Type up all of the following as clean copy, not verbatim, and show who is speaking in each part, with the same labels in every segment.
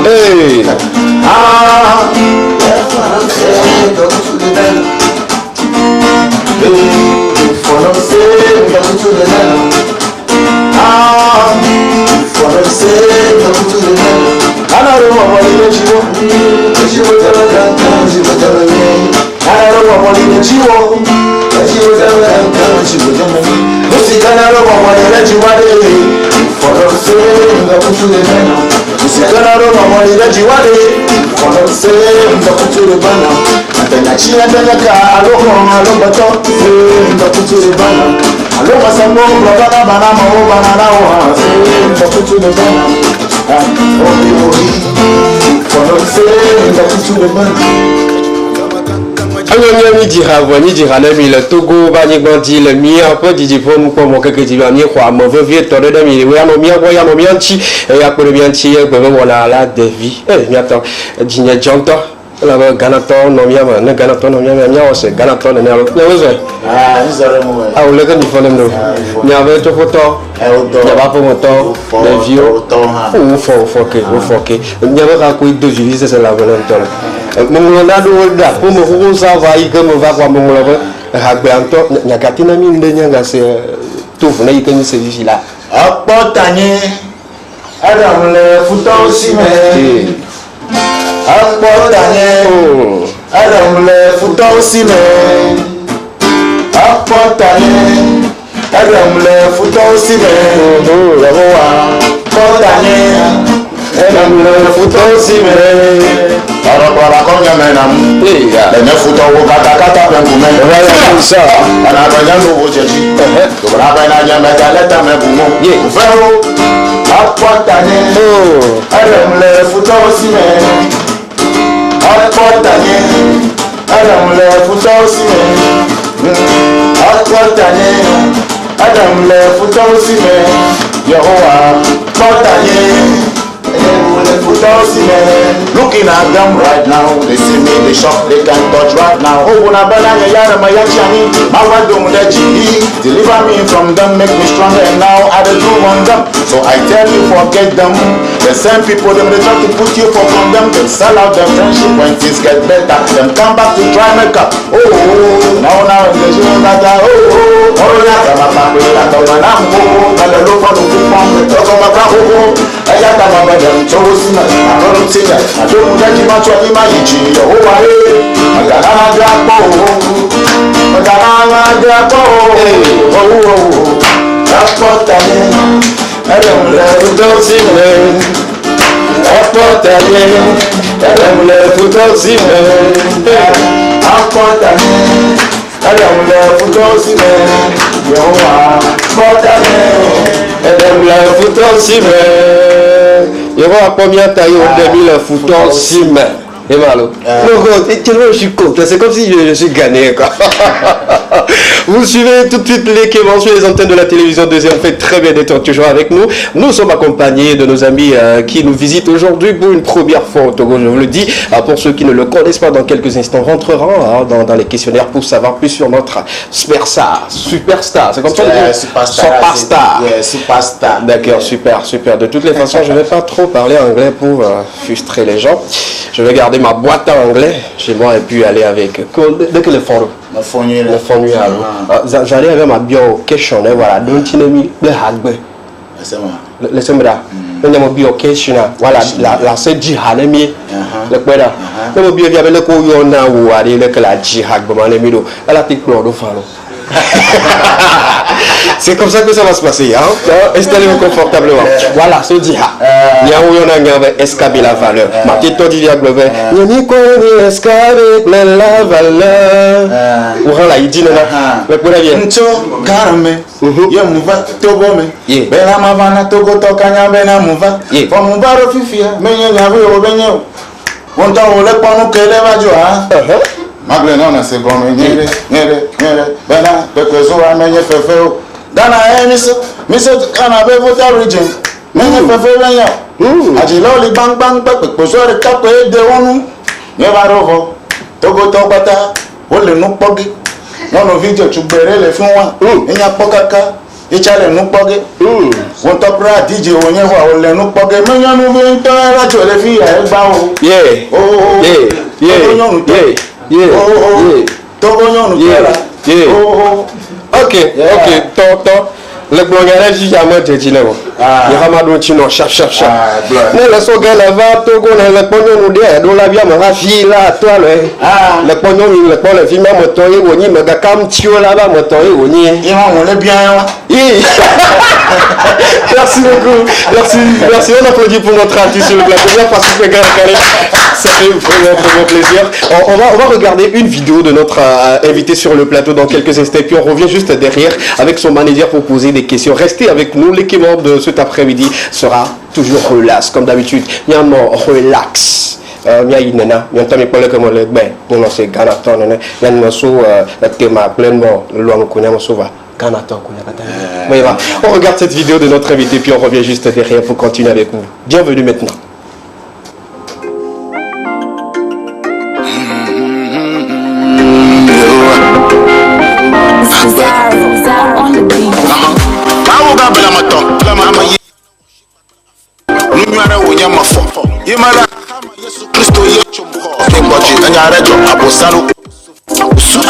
Speaker 1: Hey. Ni dira ni dira le Togo ba ni bandi le mi après di pour nous pour mon quelque di ni kwa mo vie to de mi we no mi ya no mi anti e ya ko mi anti e be wala la de vie mi attends di nya jonto la ganato no mi ama na ganato no mi ama mi ose ganato ne lo ne zo
Speaker 2: ni zare mo
Speaker 1: ah o le ka ni fo le no ni ave to photo ya ba pour moto le vieux o fo ke ni ave ka ko de vie c'est la volonté mon na do da pour me ko ça va y comme va kwa mon la ha gbe anto nyakati na mi nde nyanga se to fu na yi kan se vie là
Speaker 2: apotanye adam le futo si me apotanye adam le futo si me apotanye adam le futo si me la voa apotanye adam le futo si me para konya menam le futo wo kata pengu men
Speaker 1: ça
Speaker 2: ana banya no wo jeji to bra banya nya meta leta me bumo ufero apotanye adam le futo si me apotanye adam le futo si me apotanye adam le futo si me Yehovah apotanye looking at them right now, they see me, they shock, they can't touch right now. Oh, when I deliver me from them, make me stronger, and now I don't want them. So I tell you, forget them. The same people, them they try to put you for condemn. They sell out their friendship when things get better. Them come back to try make up. Oh, now, they show that. Oh, yeah, I'm a family, I'm a look for the people, I got my them chosen. I don't see that. I don't get you much of my G. Oh, I got a drapo. I got a drapo. Oh, that's what I don't let it go see me. That's what I don't let it go see me. That's what I don't let it go see me. You are what I futon si me. Il va première taille au début le futon si me. Et malo. Je suis content. C'est comme si je suis gagné quoi. Vous suivez tout de suite les Cléments sur les antennes de la télévision 2 et on fait très bien d'être toujours avec nous. Nous sommes accompagnés de nos amis qui nous visitent aujourd'hui pour une première fois au Togo, je vous le dis. Pour ceux qui ne le connaissent pas, dans quelques instants, rentreront dans les questionnaires pour savoir plus sur notre superstar. C'est comme ça le Superstar. Superstar.
Speaker 1: D'accord, super. De toutes les façons, je ne vais pas trop parler anglais pour frustrer les gens. Je vais garder ma boîte en anglais chez moi et puis aller avec. Dès que le fond. Le fond j'allais avec ma bio question, voilà. Donc, tu n'as mis le hagbe. Laissez-moi là. On a ma bio question, voilà. La seule jihademi. Le quoi là. Le bio, il y avait le couillon ou aller le que la jihad, bon, les milos. Elle a été clore de falo. C'est comme ça que ça va se passer. Hein? Installez-vous confortablement. Voilà, ce dit. Il y a où on a escabé la valeur. Marquez ton diable. Il y a ni quoi escabé la valeur. Ou là, il dit là. Mais pour la vie.
Speaker 2: Garame. Ya muva togo me. Bela mavana togo tokanya bena muva. For mubaro fifia. Menye nyawe obenye. Wonta ole ponu kele vajoa. Magle na se bon nyere bena pepezo amenye fefeo. Dana miso kana be vota region. Menye fefe benya. Ajiloli bang bang pepezo re kape de wonu. Nyevaro togo tokata. Ole no pogi. Nono video chubere le fun wa. Enya pokaka. Ichale no pogi. Won to pra DJ wonye wa ole no pogi. Menye no vi to ra jo le fi e gba o.
Speaker 1: Ok, Tonton. Le blogger j'ai jamais dit là. Il y a Ramadou Chino, chap. Mais le soga là-bas, Togo, le pognon nous dit, donc la vie m'a fille là, toi le pognon, le pognon, le film m'a motoyé, on y m'a cam tio là-bas, motoyé, on y est.
Speaker 2: Il on est bien.
Speaker 1: Merci beaucoup. Merci. On applaudit pour notre artiste sur le plateau. Bien participé, Carré. Ça fait vraiment plaisir. On va regarder une vidéo de notre invité sur le plateau dans quelques instants. Puis on revient juste derrière avec son manager pour poser des questions. Restez avec nous. L'équipe de cet après-midi sera toujours relax. Comme d'habitude, il y a un relax. Il y a une nana, il y a un temps que comme le ben, on sait Ganaton, il y a un morceau théma pleinement le loin qu'on a sauvé. On regarde cette vidéo de notre invité puis on revient juste derrière pour continuer avec vous. Bienvenue maintenant.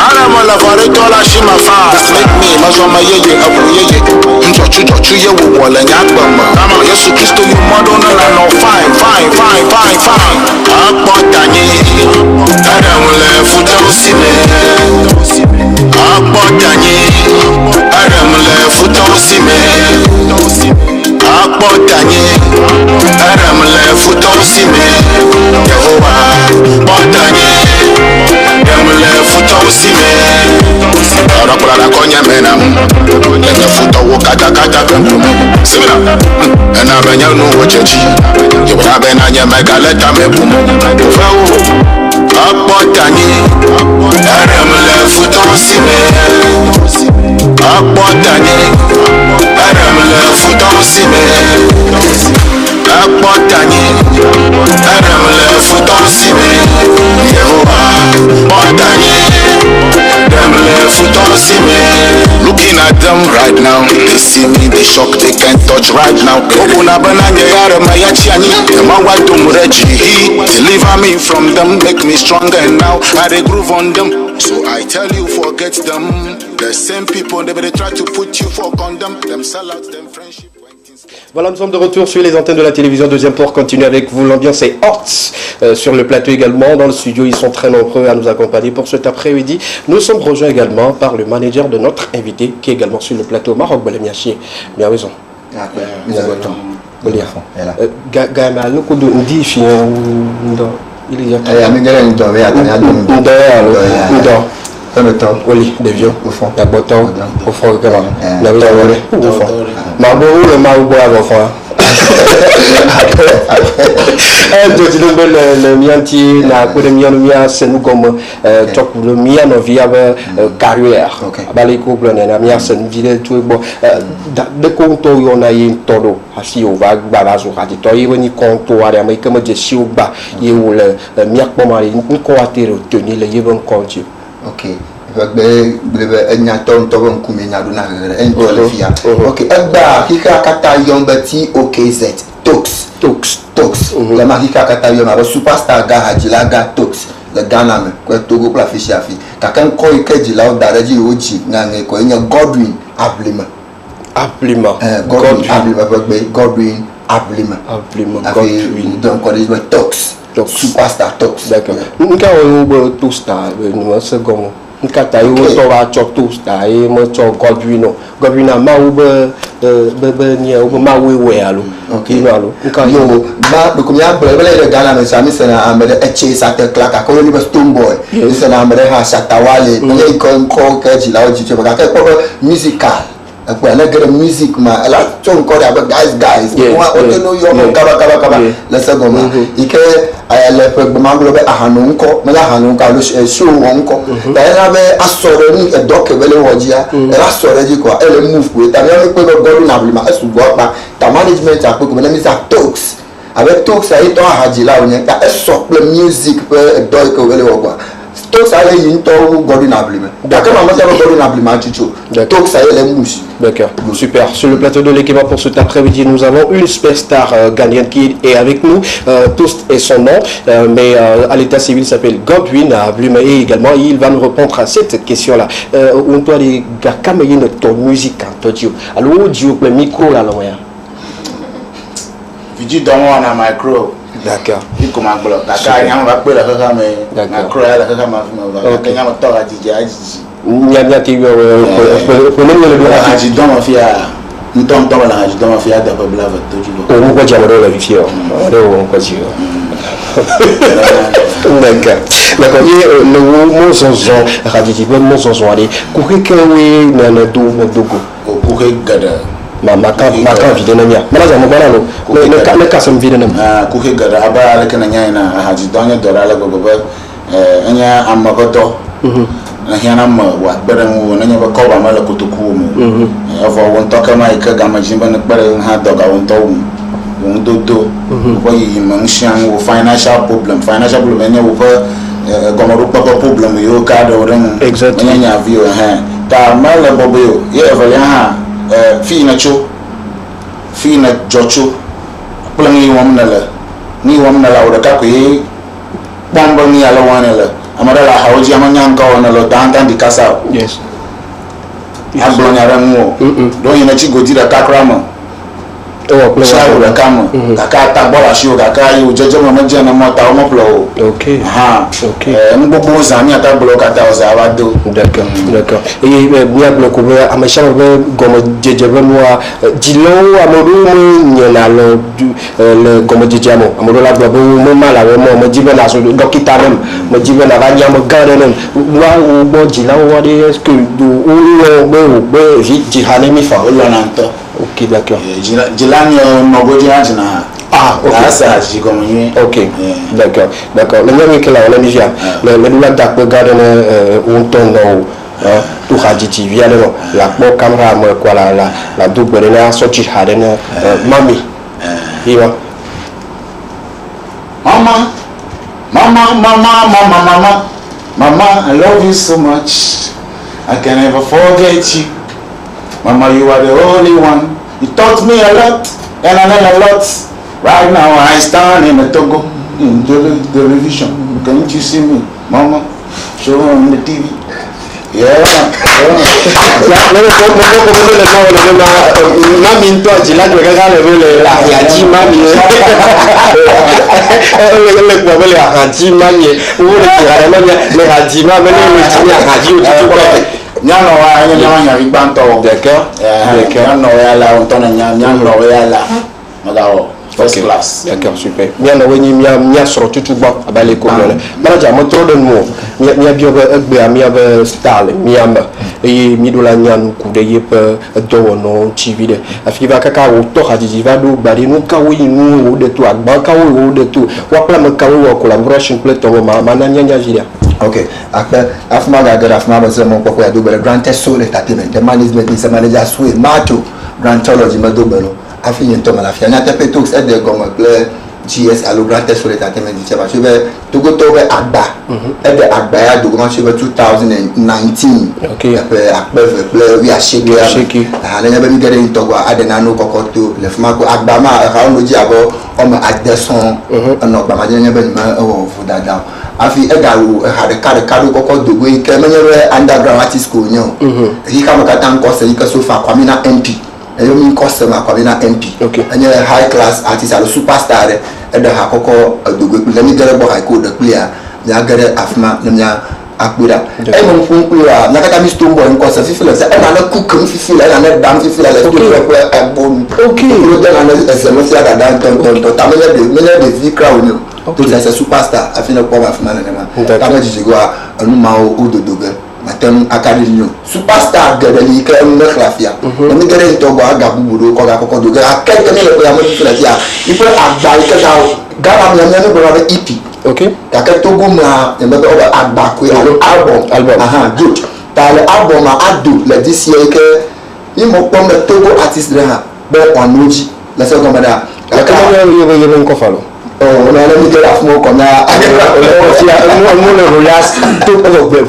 Speaker 2: Alama la varito la shima fa make me mazoma yeye abu yeye njochu ye wo wala nyakba ma kama Yesu Kristo yu madonna la no fine akpotanye adamule futa usime akpotanye adamule futa usime akpotanye adamule futa usime Yehovah potanye adamule futa usime Ahora por la coña mena Lenye futa wo kata bembu Simina Ena benya no wachechi Yibra bena nye megaleta mebumu Ufewo Akpotanye Eremle futa usime Akpotanye Eremle futa usime Akpotanye Eremle futa usime Yehovah Potanye Looking at them right now, they see me, they shock, they can't touch right now. Deliver me from them, make me stronger now. I they groove on them, so I tell you forget them. The same people, they try to put you for condemn. Them sell out, them friendship.
Speaker 1: Voilà, nous sommes de retour sur les antennes de la télévision Deuxième Port. Continue avec vous, l'ambiance est haute sur le plateau également. Dans le studio, ils sont très nombreux à nous accompagner pour cet après-midi. Nous sommes rejoints également par le manager de notre invité qui est également sur le plateau, Maroc Balemiachi. Bien raison. Oui, des vieux, au fond. La bâton, au fond, comment? La bâton, au fond. Marbourou, le marbourou, au fond. Le mianti, la couleur mia, c'est nous comme le mien, nos vies carrière. Les couples, la mia, c'est une vie de tout. De compte, on a eu un todo. Si on va balazo, il y a un compte, mais comme je suis au bas, il y a un mien, comment il y a un compte, il y a un compte.
Speaker 3: Ok. Ok. Kata yombati OKZ. Tox. La marika kata yomba superstar ga hajila ga Tox. Le Ghana me ko Togo pour la fiche afi. Kakan ko ikeji la odareji oji ngange ko nya Godwin Ablima. Godwin Ablima. Donc on dit Tox. Superstar Tox.
Speaker 1: D'accord. Nous avons tout star, nous second. nkata yo to wa chok toast ai mo cho Godwin na ma wo be ni o ma we alo okay no alo nka
Speaker 3: yo ba do ko ya bele Ghana no sami sana amele eche sate klaka ko ni be stone boy ni sana amele ha shatawale ni ko ka jila o jicho ba ka ko musical akwa na get music ma la chon ko da guys wa o no yo kaba la sagoma ike ayale pe manglo be ahanu nko me la hanu ka lo show nko da na be asoro ni edoke bele wojia e la soro ji ko ele move ko ta me pe go na blima asu bo pa ta management akpo ko me mi sa talks avec talks ay to haji la onya ta so music pe edoke bele wo donc ça y est une tour godinable d'accord maman ça va godinable chicho donc ça y est les mouches
Speaker 1: d'accord super sur le plateau de l'équipe pour cet après-midi nous avons une superstar ghanéenne qui est avec nous Toast est son nom mais à l'état civil s'appelle Godwin Blume et également il va nous répondre à cette question là on doit les gars comme il y a ton musique toi Dieu alors Dieu le micro là loin
Speaker 2: Vidi dans mon micro.
Speaker 1: D'accord.
Speaker 2: Il commence à bloquer. D'accord. Il y a un peu de choses mais micro là que ça m'a fait. Il y a un peu de choses.
Speaker 1: Il y a bien qui pour nous le droit.
Speaker 2: Je dois me fier. Nous tombe dans la je dois me fier d'après blave tout du
Speaker 1: coup. On va dire on va vérifier. On va dire. D'accord. Et le mot zonzon, radiciment mot zonzon allez. Courir que oui, nana do dogo.
Speaker 2: Courir gada.
Speaker 1: Maka vide na mia mala zamu bana lo ne ka sam vide na
Speaker 2: ku ke gara aba ala kana nya na haji donya dora la gogo ba anya amma goto na hiana ma wa baran wo na nya ba ko ba mala kutuku mu afo won to ka mai ka ga ma jimba na baran ha doga won to won dodo ko yi man shan wo financial problem nya wo ba gomo ru problem yo ka do ren nya view ha ta mala bobo ye evali ha fina jocho pula ngi wam na la o ka ko yi bomba ni ala wana la amara la hawji amanya nka wana lo dandan di kasa
Speaker 1: yes
Speaker 2: ablo nya ranwo do yin na chi godi da kakrama
Speaker 1: o
Speaker 2: shawo da kama kaka ta bola shi o kaka yi o jojo mama je na mota o mo plo
Speaker 1: okay okay
Speaker 2: ngbogbò zami ata blo kata o za wa do
Speaker 1: d'accord et bien bloco amasha be gomo jeje be moi dilo amodu mo nyana lo le gomo jeje amo amodu la bloco mo mala mo jibe na so dokita nem mo jibe na ba nyamo gare nem wa o bo jila o de est-ce que do o be jihane mi fa
Speaker 2: o la nanto
Speaker 1: ok d'accord
Speaker 2: jilani no go jina
Speaker 1: ok
Speaker 2: ça j'ai comme
Speaker 1: ok d'accord le même que là on a déjà le doula d'accord garder on tourne tout raditi via la caméra moi quoi la double là sorti hadena mami iwa
Speaker 2: mama I love you so much I can never forget you mama you are the only one you taught me a lot and I learned a lot. Right now I stand in the Togo in television. Can't you see me, mama? Show on the TV. Yeah.
Speaker 1: Mami toi tu l'as tu regardes le la réagi mami. Le quoi le réagi mami. Ou le réagi mami le réagi ou
Speaker 2: nyano wa nyanya ribanto.
Speaker 1: D'accord.
Speaker 2: Nyano ya la on tona nyano ya la. Magawo. First class.
Speaker 1: D'accord, super. Mia na wenyi mia soro tutu ba abale ko le. Manager mo tro den mo. Mia bio ba egbe mia ba style mia ma. E mi do la nyan ku de yep do no TV de. Afi ba kaka wo to ha ji va do ba de no ka wo yin wo de to agba ka wo de to. Wa pla me ka wo collaboration plate to ma na nyanya jiria.
Speaker 3: Ok, après, afma gaga afma ba se mo ko ya do be Grand Soul Entertainment, the management is manager Swe Mato, Grand Theology ma do be no. Afi yento ma la fi anya tepe talks e de gomo ple GS alo Grand Soul Entertainment di cheba chebe togo to be agba e de agba ya do gomo chebe 2019
Speaker 1: okay
Speaker 3: après ple we are shaky anya be mi gere ntogo adena no kokoto le fma ko agba ma ha no ji abo o ma adeson no ba ma nya be ma o fu dada afi egaru hare koko dogo ike menyere underground artist school nyo hi ka makata nko se ike so fa Kwamina MP eyo mi customer Kwamina MP enye high class artist alo superstar e de ha koko dogo le mi gere bo high code player ya gere afma nya akpira e mo fun ku ya na kata mi stombo en ko sa fi fila sa e na ku kum fi fila e na dam fi fila la sto ko e bon lo de na na se mo si ada dan ton ta me de vi crowd no to sa superstar afina ko ba fi ma na ma ta ma ji go anu ma o dodoga matem akadinyo superstar gadali ka en khafia ni gare to go aga buburo ko ga ko doga akai ka ne le ya mo fi la ya ipo agba ka ga gana mi anya no go na EP.
Speaker 1: Okay.
Speaker 3: Kaka Togo ma yambe oba agbakwe album. Aha, good. Ta le album ado le this year ke imo pom le Togo artist ha be onoji la se ko mada.
Speaker 1: Kaka yo ko falo.
Speaker 3: Oh, on a le mi la fmo ko na mo le rolas to ko ble.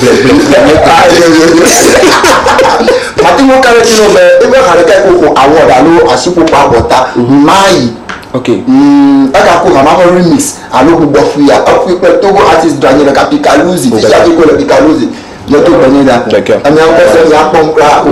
Speaker 3: Mati mo kare ti no be e be hare ka ko award alo asipo pa bota mai.
Speaker 1: Okay.
Speaker 3: Aka ko mama ko remix alo gbogbo fi ya afi pe Togo artist Daniel Kapikaluzi ti ja ko le Kapikaluzi yo to benida ami an ko se ya pon kra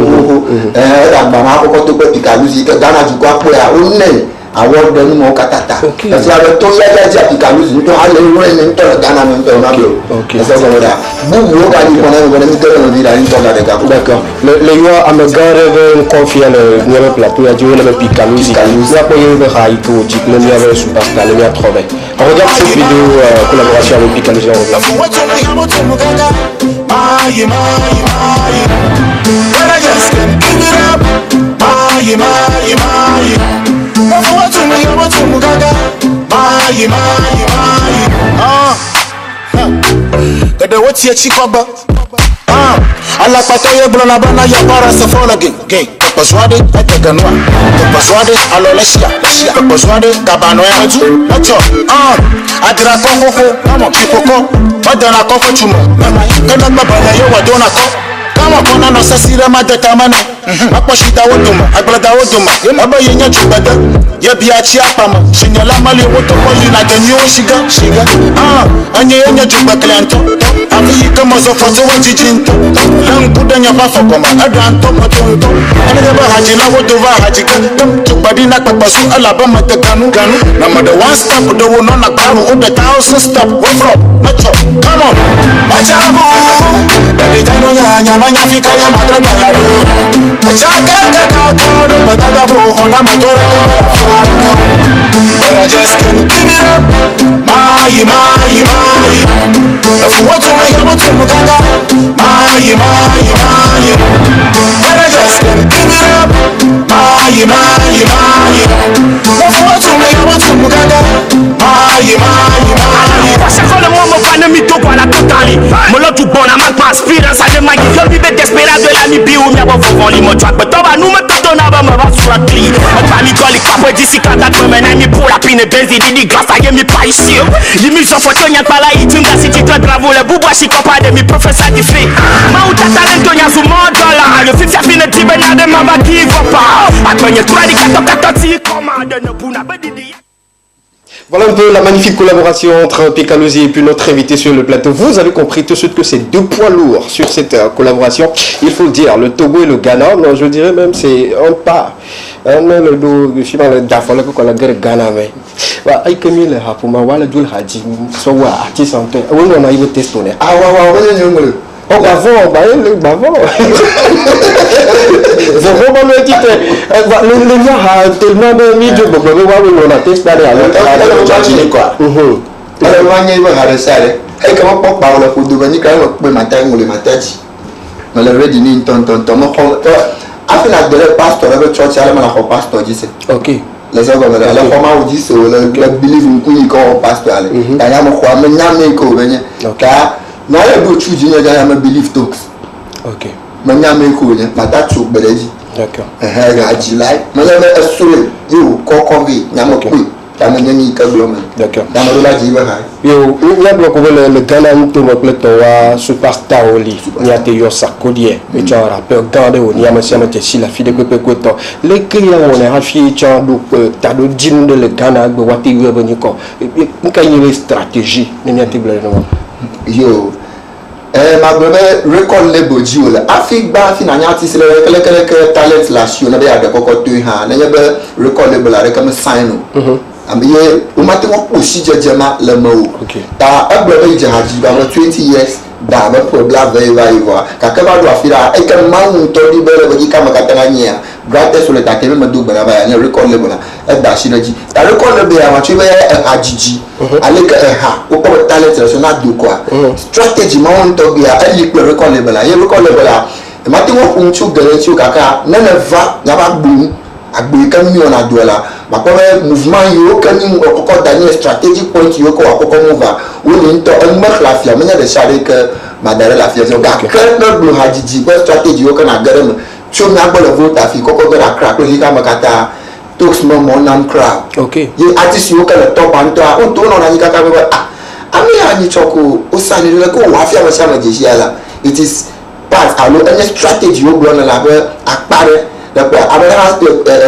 Speaker 3: da gba ma ko to pe Kapikaluzi ke Ghana ju ko apo ya o ne award de ni mo katata se alo to ya ja Kapikaluzi ni to ale ro ni to Ghana no to na do se ko da bu wo ga ni ko na ni to no di da ni to ga de ka
Speaker 1: d'accord le yo am gare de confier le numéro plateau ya jouer le Kapikaluzi ya ko yo be ha ito dik le numéro superstar le ya trouvé on regarde cette vidéo collaboration avec Kapikaluzi
Speaker 2: what's your chikoba? Alla patoye blona bana ya para se fola gay. Persuade eteganwa. Persuade alolesia. Persuade kabano ya tu. Nacho. Adira koko mama kipoko. Badana koko chumo. Mama kana baba yo wadona ko. Kama kona no sasira madeta mana. Akwashita woduma, aglada woduma. Aba yenya chubada. Ya biachi apama. Shinyala mali woto poli na ganyo shiga. Anye yenya juba kliento. Afi kama zo foto wajijinto. Lang kudanya bafa koma adanto matonto. Ane ba haji na wodova haji kan. Chubadi na papasu alabama te ganu. Nama the one step the one on a baru o the 1,000 step. What from? Nacho. Come on. Machabu. Baby tano ya nyama nyafika ya madragaro. But I just can't give it up. My. If you want to make it, but I just can't give it up. My. If you want to make it,
Speaker 4: chaque fois le monde me parle de mytho pour la totale. Mon lot tout bon, la manque pas aspirant, ça de magie. Je vivais desperate de la mi-bi ou mi abo fofon li mo track. Mais toi, nous me tâtons à me va sur la clé. Pas mi colle, capre d'ici quand t'as me mène, mi pour la pine, benzi, didi, grâce à yé, mi pas ici. Li mi s'en photo, n'y a pas là, il t'inga si tu te travaux, le boubou, si compas de mi professeur qui fait. Ma ou ta talent, t'en y'a sous mon dollar. Le film, ça finit, t'y bénin de ma bagi, va pas. A toi, y'a toi, di kato, si commande, ne pou na bedidi.
Speaker 1: Voilà un peu la magnifique collaboration entre Kapikaluzi et puis notre invité sur le plateau. Vous avez compris tout de suite que c'est deux poids lourds sur cette collaboration. Il faut le dire, le Togo et le Ghana, non, je dirais même c'est un pas. Le dos, je suis dans le dafole que la guerre Ghana mais. Wa ay kemi le ha pour ma wala dul haji so wa artiste en paix. Oui on a eu testé.
Speaker 3: Ah ouais ouais.
Speaker 1: Oh bavon, le bavon. Vous me dites, les gens ont tellement de mis de bobo, on a testé à l'autre.
Speaker 3: Quoi. Alors moi il va faire ça. Et comment pas parler pour devenir quand même le matin ou le matin. Mais le ready ni tonton moi après la de pasteur avec church aller ma la pasteur dit c'est.
Speaker 1: OK.
Speaker 3: Les gens comme la comment on dit c'est le believe in coup quand pasteur aller. Il y a mon quoi mais nyame ko venir. Na ya do chu jinya ga ma believe talks.
Speaker 1: OK.
Speaker 3: Manya me ko ne mata chu beleji.
Speaker 1: D'accord.
Speaker 3: Ga July. Manya me asure yo kokovi nyama ku. Ta manya ni ka gloma.
Speaker 1: D'accord.
Speaker 3: Ta ma do la jiba ha.
Speaker 1: Yo, ya bloko le Ghana to mo pleto wa superstar oli. Ni ate yo sakodie. E cha rappeur gande o ni amasi amate si la fide pepe kweto. Le client on a fi cha do ta do din de le Ghana gbe wati yo be ni ko. Nka yi stratégie ni ate ble no.
Speaker 3: Yo ma brother record label jiwo la afigba fi na nyati sele kele talent la shi na be ade kokko to ha na be record label la rekam sign no ambiye o mate mo posi jejema le mo ta brother je haji ba 20 years da me problème va y voir kaka va doit faire et que man to di bele bagi kama katanga nya gratis sur le ta me do bana ba nya record le bana e da shi na ji ta record le be ma tu be ajiji ale que ha o ko talent sur na do quoi strategy man to be a li le record le bana ye record le bana e ma ti wo fun chu gele chu kaka na ne va ya ba bu agbe kan mi ona do la ma ko mouvement yo kan ni ko Daniel strategic point yo ko ko move o ni to en ma la fia me de chare que madare la fia so ga kan no blue hajiji ko strategy yo kan agare me cho mi agbo le vote afi ko ga crack ko hika makata talks no more nam crowd
Speaker 1: okay
Speaker 3: ye artist yo kan top anto o to no na hika ka be ami ani choko o sani le ko wa fia ma sha ma jeshi ala it is part alo any strategy yo gbo na la be apare d'accord abena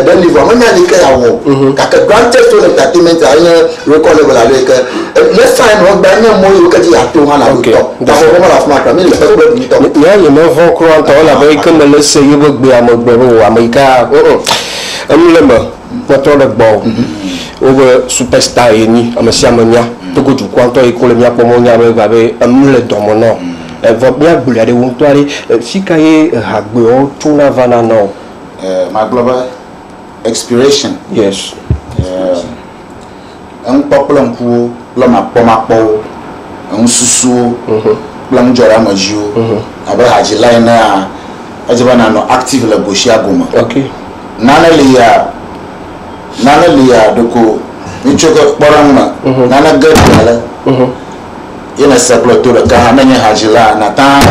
Speaker 3: den livre mo nya ni ke yawo kaka granted to entertainment anya record level ale ke next time on ba nya mo yo ke ji ato ha na to da ko mo la fma ka mi le pe gbe ni to
Speaker 1: ya le mo fo croit to la be ke me le se yo gbe amogbe wo america le mo to le bo over superstar ni amasi amanya to go ju kwanto e ko le mia pomo nya me ba be le domo no va bien gbe ade won to ale sikaye hagbe o tuna vana no
Speaker 2: my global expiration
Speaker 1: yes
Speaker 2: un popular ku la ma po un susu la njora majio aba haji line na ajiba na no active la goshia goma
Speaker 1: okay
Speaker 2: nana liya doko ni choka borama nana gadala yana sablo to da ka nanya haji la na ta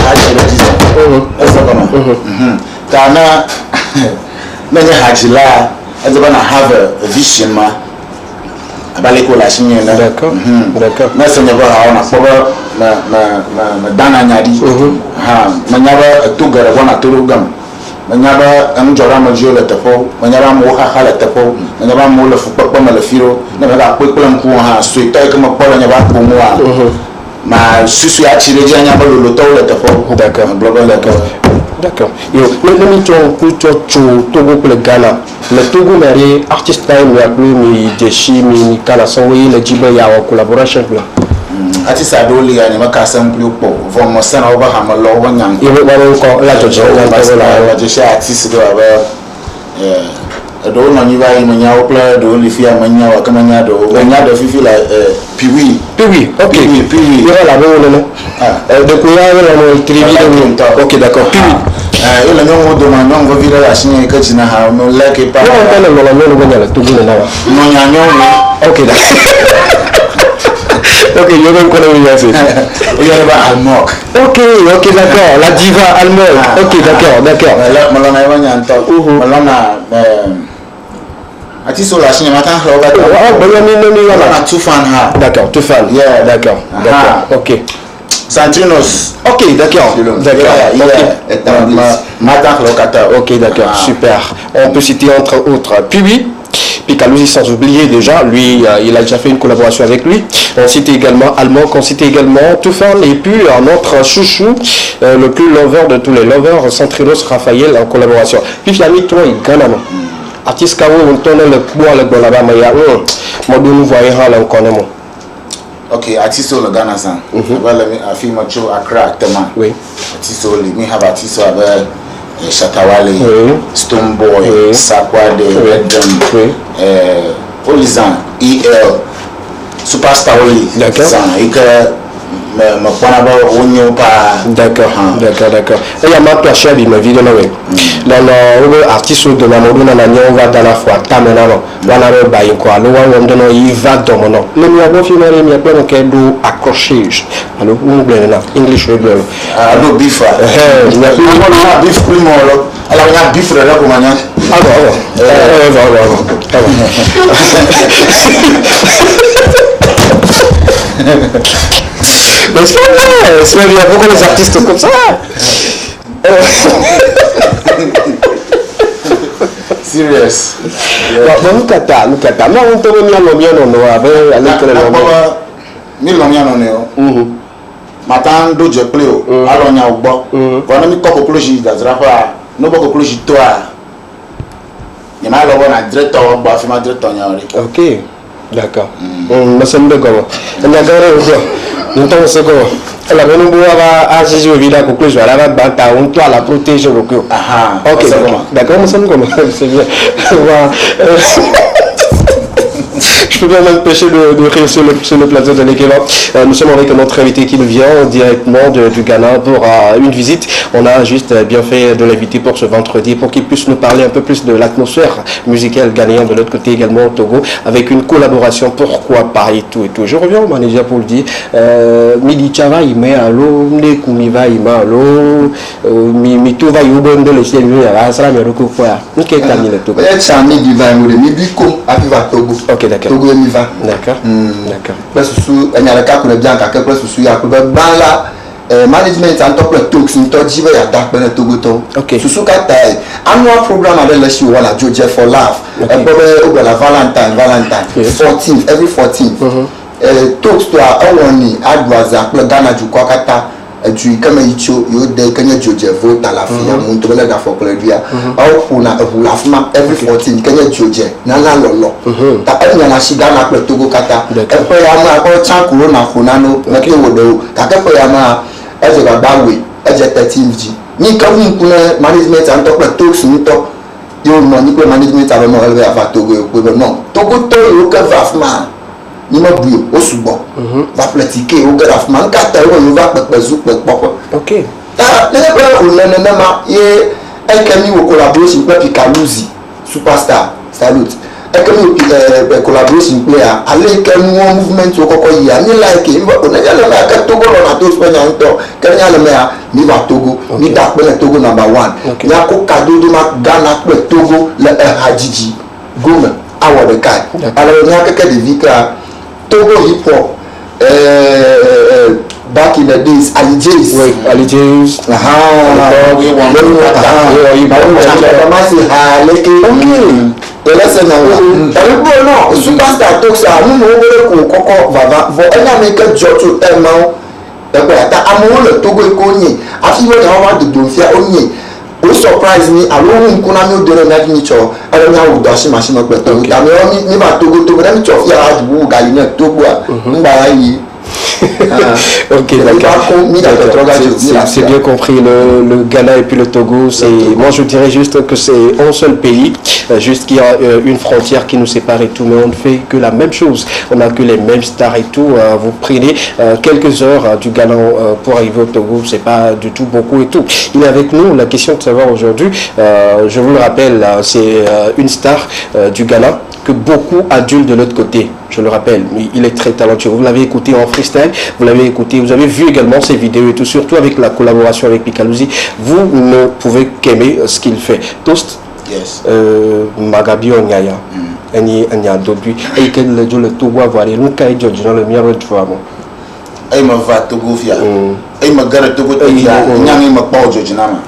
Speaker 2: haji la jiza asa kama kana nanya hajila azaba na have a vision ma abale ko la shinye na
Speaker 1: d'accord
Speaker 2: na senya ba ha na poba na dana nyadi ha manyaba tugara wana turugam manyaba amjora majio la tapo manyaba mo ha hala tapo manyaba mo la fupa ma la firo na ba ko kulam ku ha suita kama pola nyaba ko mo ma susu ya chireja nyaba lo to la tapo
Speaker 1: d'accord
Speaker 2: global
Speaker 1: d'accord yo le mi Togo pour le Ghana le Togo mari artiste time ya mi deshi mi kana so we le jibe ya wa collaboration plan
Speaker 2: artiste adoli ya ni maka sample po von mo sana oba ha mo lo wanyam
Speaker 1: yo ba ko la jojo
Speaker 2: la jojo artiste do aba do no ni ba yi mo nya o plan do li fi amanya wa kama nya do fifi la piwi okay piwi
Speaker 1: yo la bo no de ko ya la no trivi ok d'accord piwi
Speaker 2: yo la nyongo do ma nyongo vira la shine ka china ha no like pa
Speaker 1: no no go nyala tugu na wa
Speaker 2: no nya nyongo
Speaker 1: ok ok yo ben ko na ya se
Speaker 2: yo ba almok
Speaker 1: ok d'accord la diva almok ok d'accord
Speaker 2: la malona ya nya nto malona artiste la shine mata ha ba
Speaker 1: ni
Speaker 2: na two fan ha
Speaker 1: d'accord two fan
Speaker 2: yeah
Speaker 1: d'accord ok
Speaker 2: Santrinos.
Speaker 1: Ok, d'accord. Ok, d'accord, super. On peut citer entre autres Picalosi sans oublier déjà, lui, il a déjà fait une collaboration avec lui. On cite également Allemand, on cite également Toufan et puis notre chouchou, le plus lover de tous les lovers, Santrinos Raphaël en collaboration. Puis Fiami, toi, il gagne. Artiste Kawo, on tourne le poids, le bon là-bas, mais il y a un nous voyons là, on connaît.
Speaker 2: Okay, artiste le Ghana san. Voilà, a film show Accra tema.
Speaker 1: Oui.
Speaker 2: Artiste le, me have artiste avec Shatawale, Stone Boy, Sakwade, Redden, Olizan, EL, Superstar Oli.
Speaker 1: D'accord.
Speaker 2: Et que me prend about onyo pa.
Speaker 1: D'accord. Et il y a ma place chez ma vidéo là. Dans le artiste de la mode na on va dans la foi tamena no. Wana re ba yin ko alo wa won no yi va do mo no. Le mi abo fi mari mi pe no ke do accrochage. Alo un ble na English we ble.
Speaker 2: Ado bifa.
Speaker 1: Na
Speaker 2: beef primo lo. Ala nya beef re la ko manya.
Speaker 1: Mais c'est vrai, il y a beaucoup d'artistes comme ça.
Speaker 2: Serious.
Speaker 1: Nous kata. Mais on peut venir le mien non avec le
Speaker 2: mi lo mia no ne matan do je play o alo nya ogbo ko mi ko close da zrafa no bo close to a ni ma lo na director ogbo afi ma director nya ore.
Speaker 1: OK. D'accord. Mais c'est mieux comme. On a garé au jour. Nous t'en sais quoi. La bonne va à Jésus Villa pour que je vais là bata on toi la protéger au cœur. OK. D'accord, nous sommes comme c'est bien. Je peux pas m'empêcher de rire sur le plateau de l'équivalent. Nous sommes avec notre invité qui nous vient directement du Ghana pour une visite. On a juste bien fait de l'inviter pour ce vendredi pour qu'il puisse nous parler un peu plus de l'atmosphère musicale ghanéenne de l'autre côté également au Togo avec une collaboration. Pourquoi pas et tout et tout. Je reviens au manager pour le dire. Midi Chava il met à l'eau, Nekumiva il met à l'eau, Mitova il oubonne de l'échelle lui à ça mais recours quoi. Nickel Camille le Togo.
Speaker 3: Chami du vin ou de Mibiko à Togo.
Speaker 1: OK d'accord.
Speaker 3: Togo et Miva.
Speaker 1: D'accord. D'accord.
Speaker 3: Plus sous il y a le cas qu'on est bien qu'à plus sous il y a là management en top le tox in touch il y a dark ben Togo to.
Speaker 1: OK.
Speaker 3: Sous kata annual program avec le show wala Georgia for Laugh. Et pour la Valentine 14th every 14th. Tox to awoni adwaza le Ghana du Kokata tu kama icho yo de kenya Georgia vote à la fin muntu bela da for le dia. Au kuna ulafma every 14 kenya Georgia na la lolo. Ta enya na shiga na le Togo kata. E pe ya ma ko chan kuro na khunano na ke wodo. Ta ke pe ya ma eje ba bawe eje 13 ni ka wu kuna management an top le Togo ni top yo mo ni ko management ave mo elve ava Togo ko non Togo to yo ka vafma ni mo buyo o subo va platiquer o grafman ka ta yo va pepezu pepopo.
Speaker 1: OK.
Speaker 3: Ta le ko na ma ye e kemi wo collaboration pe Pikaluzi superstar salute e kemi collaboration player ale kemi wo movement wo koko yi ani like e wo na yale ma ka Togo na to Spain nto kenya le ma ni va Togo ni da pe Togo number 1 ya ko kado do ma Ghana pe Togo le hajiji gome awo de kai alors ni akeke de vika Togo hip hop back in the days Ali J's
Speaker 1: Ali J's
Speaker 3: superstar talks are no more koko vava for any make job to tell now ta amu le Togo ekonye afi we na wa de donfia onye o surprise me alone kuna mi o dere na mi cho ala na wo dashi machine pe to ta mi o ni ba Togo na mi cho fi ara du ga ni Togo a ngba yi.
Speaker 1: OK, d'accord. C'est bien compris le Ghana et puis le Togo. Moi je dirais juste que c'est un seul pays, juste qu'il y a une frontière qui nous sépare et tout, mais on ne fait que la même chose. On n'a que les mêmes stars et tout. Vous prenez quelques heures du Ghana pour arriver au Togo, c'est pas du tout beaucoup et tout. Il est avec nous. La question de savoir aujourd'hui, je vous le rappelle, c'est une star du Ghana que beaucoup adulent de l'autre côté. Je le rappelle, il est très talentueux. Vous l'avez écouté en freestyle, vous l'avez écouté, vous avez vu également ses vidéos et tout, surtout avec la collaboration avec Pikaluzi. Vous ne pouvez qu'aimer ce qu'il fait. Toast.
Speaker 2: Yes.
Speaker 1: Magabi Onyaya. Anya Dobi. Et quel le Togo avoir et Luka et George dans le mien de fois.
Speaker 2: Et ma va Togo via. Et ma gare Togo via. Nyang ma pa George nama.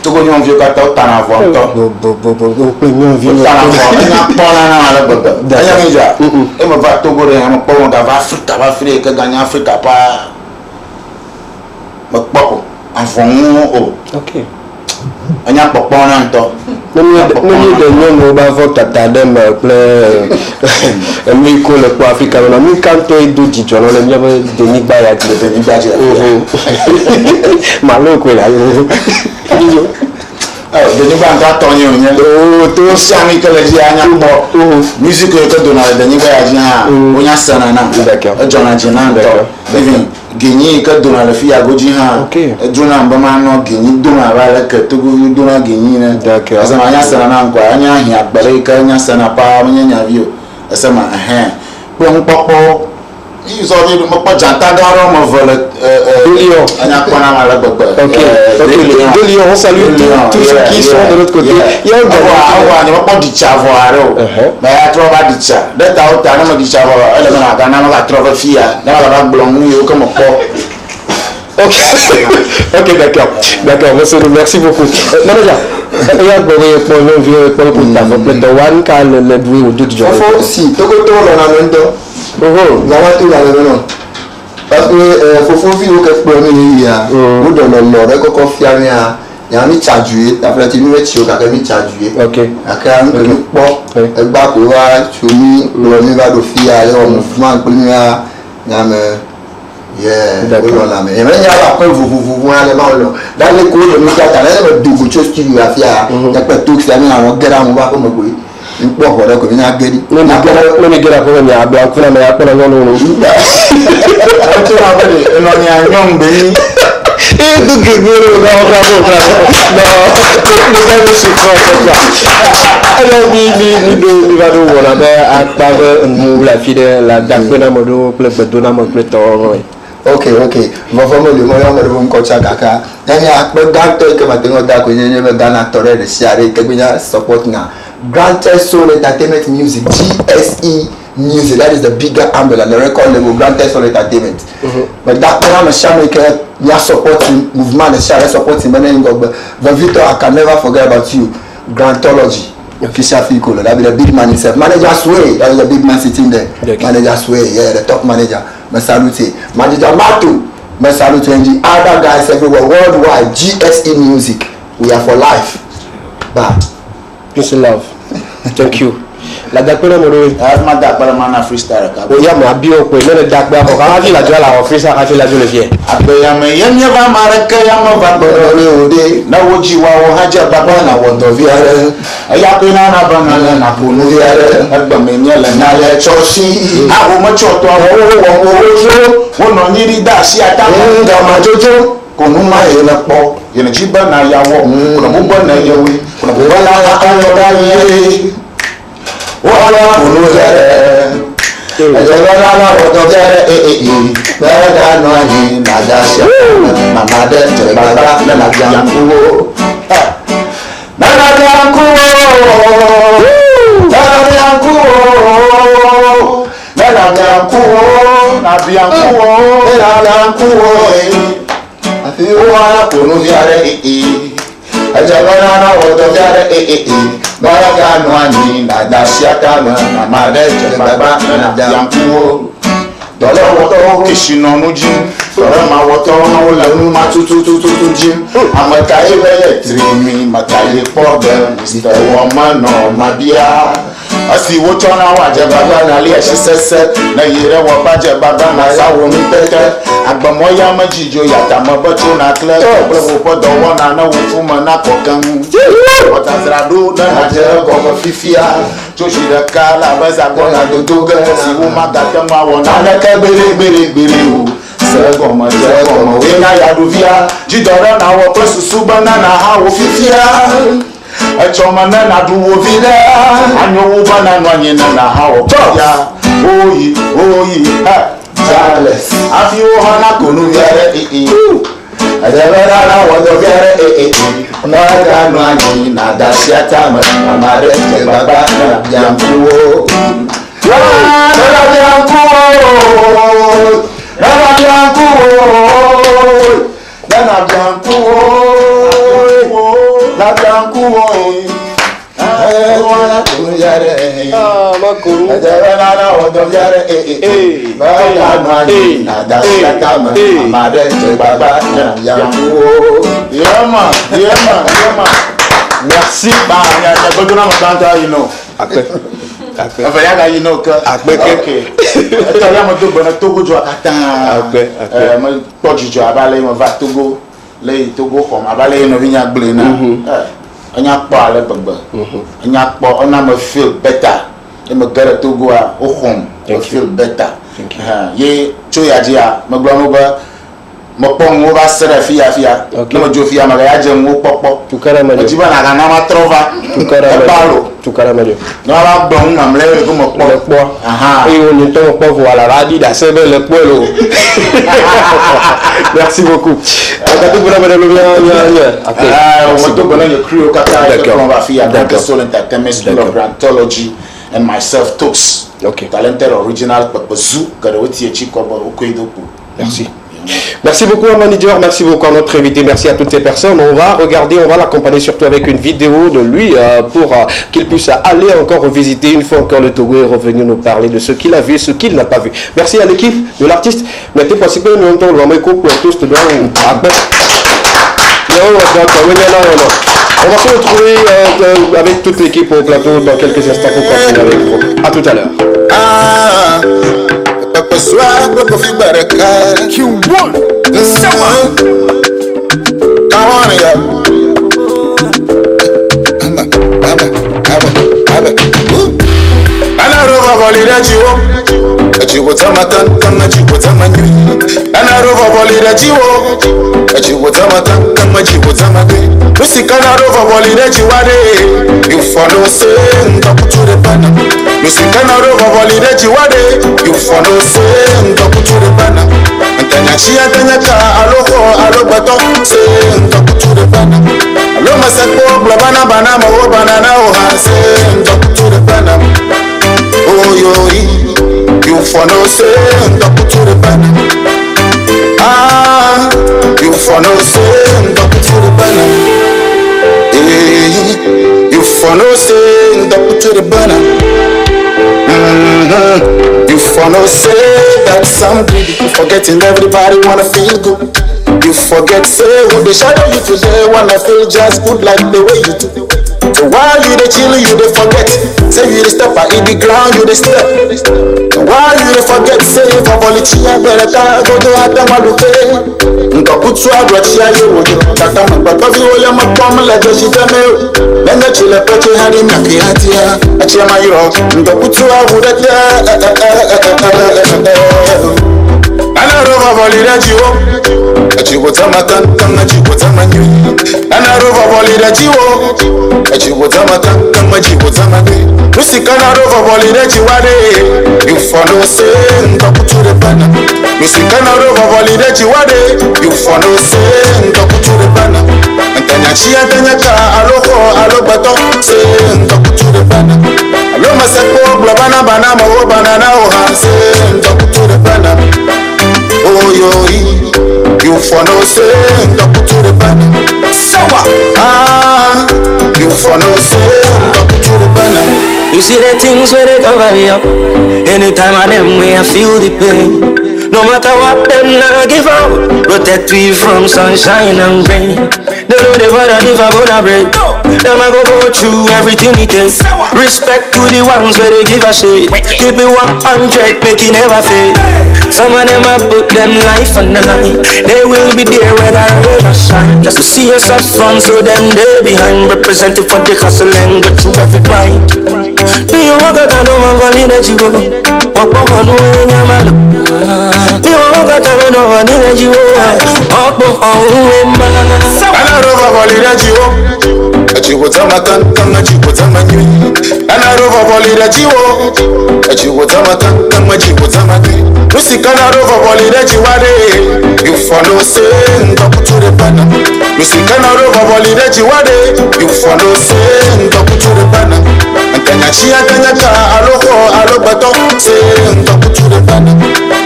Speaker 2: Togo nyong vieux kata tana vo to.
Speaker 1: Nyong vieux
Speaker 2: tana vo nya pona na la bodo. Anya nja. E ma va Togo re ma pa wonga va Afrique ka gagner Afrique pa. Ma pa ko afon o.
Speaker 1: OK.
Speaker 2: Anya popo na nto.
Speaker 1: Non ni de nyong ba vo tata dem mi ko le ko Afrique na mi kanto e do di jono le mi de ni ba ya de ni ba je. Malo ko la yo.
Speaker 2: Denis Banka Tony to sami que le dia nya po musique que donale Denis ba ya onya sana na
Speaker 1: d'accord
Speaker 2: John Ajina to even Guinée que donale fi agoji ha Jona mbama no Guinée dona ba le que to dona Guinée na
Speaker 1: d'accord
Speaker 2: asa nya sana na kwa anya hia gbere ka nya sana pa nya vio asa ma popo ils ont dit que j'entends mon vol
Speaker 1: Lyon OK de Lyon on salue tous ceux qui sont de l'autre côté il y a un
Speaker 2: pas du chavo mais à trouver du chavo d'être au temps de chavo elle m'a gagné ma trouver fille dans la blonde yo comme pas
Speaker 1: OK d'accord merci beaucoup manager regarde pour le vieux pour ta one car le doué au deux jours
Speaker 3: si Togo to la mendo parce que faut vivre au explorer ou dans le nord qu'on fait il y a mis tchadoué après tu nous tu as mis tchadoué
Speaker 1: OK
Speaker 3: aka un po e gba ko wa chomi lo mi ba do fi ale o mouvement ko ni a Yeah, oui, on l'a mis. Et maintenant, il y a après, vous allez dans les cours de médias, il y a des choses qui lui a fait. Il y a pas tout qui s'est mis en guerre, on va comme vous. Il faut voir que vous avez gagné.
Speaker 1: Non, mais guerre pour venir à Blanc, mais après, on a non. Et tout que vous
Speaker 3: ok. Bon, le moyen de vous coacher kaka. Il y a un grand que maintenant d'accord, il y a un grand acteur de Siaré que vous support na. Grand Soul Entertainment Music, GSE Music. That is the bigger umbrella, the record label, Grand Soul Entertainment. But that one I'm sure que you supporting movement, the Siaré supporting many but Victor, I can never forget about you. Grantology. Official Fico, that be the big man himself. Manager Sway, that is the big man sitting there. Okay. Manager Sway, yeah, the top manager. Me salute. Manager Matu, me salute. And the other guys everywhere, worldwide, GSE Music. We are for life. Bye.
Speaker 1: Peace and love. Thank you. La dakpena modo.
Speaker 2: Ma dakpena mana freestyle ka.
Speaker 1: O ya ma bio ko le dakpena ko ka la jola o freestyle ka la jola vie.
Speaker 2: Abe ya me yenya va maraka ya ma va le ode. Na woji wa o haja baba na wondo viare. Aya ko na bana na kunu viare. Agba me nya la na le chosi. A o mo choto wo no nyiri da si ata nga ma jojo. Kunu ma e na po. Ye na jiba na yawo. Kuna mo bo na yewe. Kuna bo la ayo da ye. Wala kunuzere, ejolala na wotogere bega no ani na jasha, mama de tebaba na jankuwo, na jankuwo, na jankuwo, afi wala kunuzere ejolala na wotogere Baraga no ani na dasiata na mareje baba na jankuwo dole woto kishino nuji dole ma woto na wala nu ma tutu ji amaka ebele trimi makaye pobe Mr. Woman no mabia asi woto na waje baba na le sese na yire wo baje baba na sawo mi tete agbomo ya majijo yata maboto na kle wo podo wona na wo fuma na kokan Otazrado na je como fifia Joshira kala baza gona dodoga si wo magata ma wona na ka bere o se goma we na ya dovia jidora na wo presusu banana ha wo fifia Echoma na du wo vile anyo wo banana nyina na ha wo ya oyi ha Charles afi wo hana konu yare Ajabera na wodo gere Naga no ani na dasiata amare ke baba na yankuwo Merci. Anya pa ale baba anya pa ona me feel better e me gare Togo a o home I feel better ye choya dia me gba mo ba mo pon wo ba sere fia no mo jo fia ma ga je mo popo
Speaker 1: tukara ma
Speaker 2: ji ba na ga na ma trova
Speaker 1: tukara ma
Speaker 2: no ba gba un am le ko mo po
Speaker 1: et on est ton po voilà radi da se be le polo merci beaucoup
Speaker 2: Soul Entertainment School of Grantology and myself Tox. Talented original Papazu Garawati Chikoba Okoidopo.
Speaker 1: Merci. Merci beaucoup à manager, merci beaucoup à notre invité, merci à toutes ces personnes. On va regarder, on va l'accompagner surtout avec une vidéo de lui pour qu'il puisse aller encore revisiter une fois encore le Togo et revenir nous parler de ce qu'il a vu et ce qu'il n'a pas vu. Merci à l'équipe de l'artiste. Mettez pas si peu de temps, on va tous te donner on va se retrouver avec toute l'équipe au plateau dans quelques instants pour continuer avec vous. A tout à l'heure.
Speaker 2: Q1. Come on, yeah. Anarova volira jiwo, ajiwo tamatan, kama jiwo tamanyu. Anarova volira jiwo, ajiwo tamatan, kama jiwo tamanyu. Musika anarova volira jiwade, you follow say, ndakuture bana. Musika anarova volira jiwade, you follow say, ndakuture bana. Antanya chia antanya ka, alo bato, say, ndakuture bana. Alo masako, blabana bana, mawo banana oha, say, ndakuture bana. Oh yo, you for no say, don't put to the banner. Ah, you for no say, don't put to the banner. Hey, you for no say, don't put to the banner. You for no say that some people forgetting everybody wanna feel good. You forget say who they shadow you today wanna feel just good like the way you do. So while you dey chill, you dey forget. Say you dey step out in the ground, you dey step. And while you dey forget, say for volunteer, better go to Atamaluke. Nka kutu adwachi ayo wojo. Kata mababa viwoya mapoma la joshi teme. Nenda chile peche hadi makiatia. Achia mayiro. Nka kutu awudete. Anarova volira jiwo. Ajiwo tamatan, kama jiwo tamanyu. Anarova volira jiwo. Ajiwo tamatan, kama jiwo tamanyu. Musika anarova volira jiwade. You follow say, ndakutu de bana. Musika anarova volira jiwade. You follow say, ndakutu de bana. Antanya chia antanya ka, alo bato, say, ndakutu de bana. Alo masako, blabana bana, mawo banana oha, say, ndakutu de bana. Oh yo, you for no say, don't put to the banner. Sour. Ah, you for no say, don't put to the banner.
Speaker 5: You see the things where they cover me up. Anytime I them way I feel the pain. No matter what them not give out. Protect me from sunshine and rain. They know they wanna live about a break. Them I go through everything it takes. Respect to the ones where they give a shit. Keep it 100, make it never fade. Some of them I put them life on the line. They will be there when I rain or shine. Just to see us have fun, so them they behind. Representing for the hustle and go through every grind. Do you walk out and no one valid that you go? Walk on no way in your man. Do you walk out and no one that you go? Walk on no way in man.
Speaker 2: Anarova volira jiwo. Ajiwo tamatan, kama jiwo tamanyu. Anarova volira jiwo. Ajiwo tamatan, kama jiwo tamanyu. Musika anarova volira jiwade. You follow say, don't put to the banner. Musika anarova volira jiwade. You follow say, don't put to the banner. Antanya chia antanya ka, alo bato, say, don't put to the banner.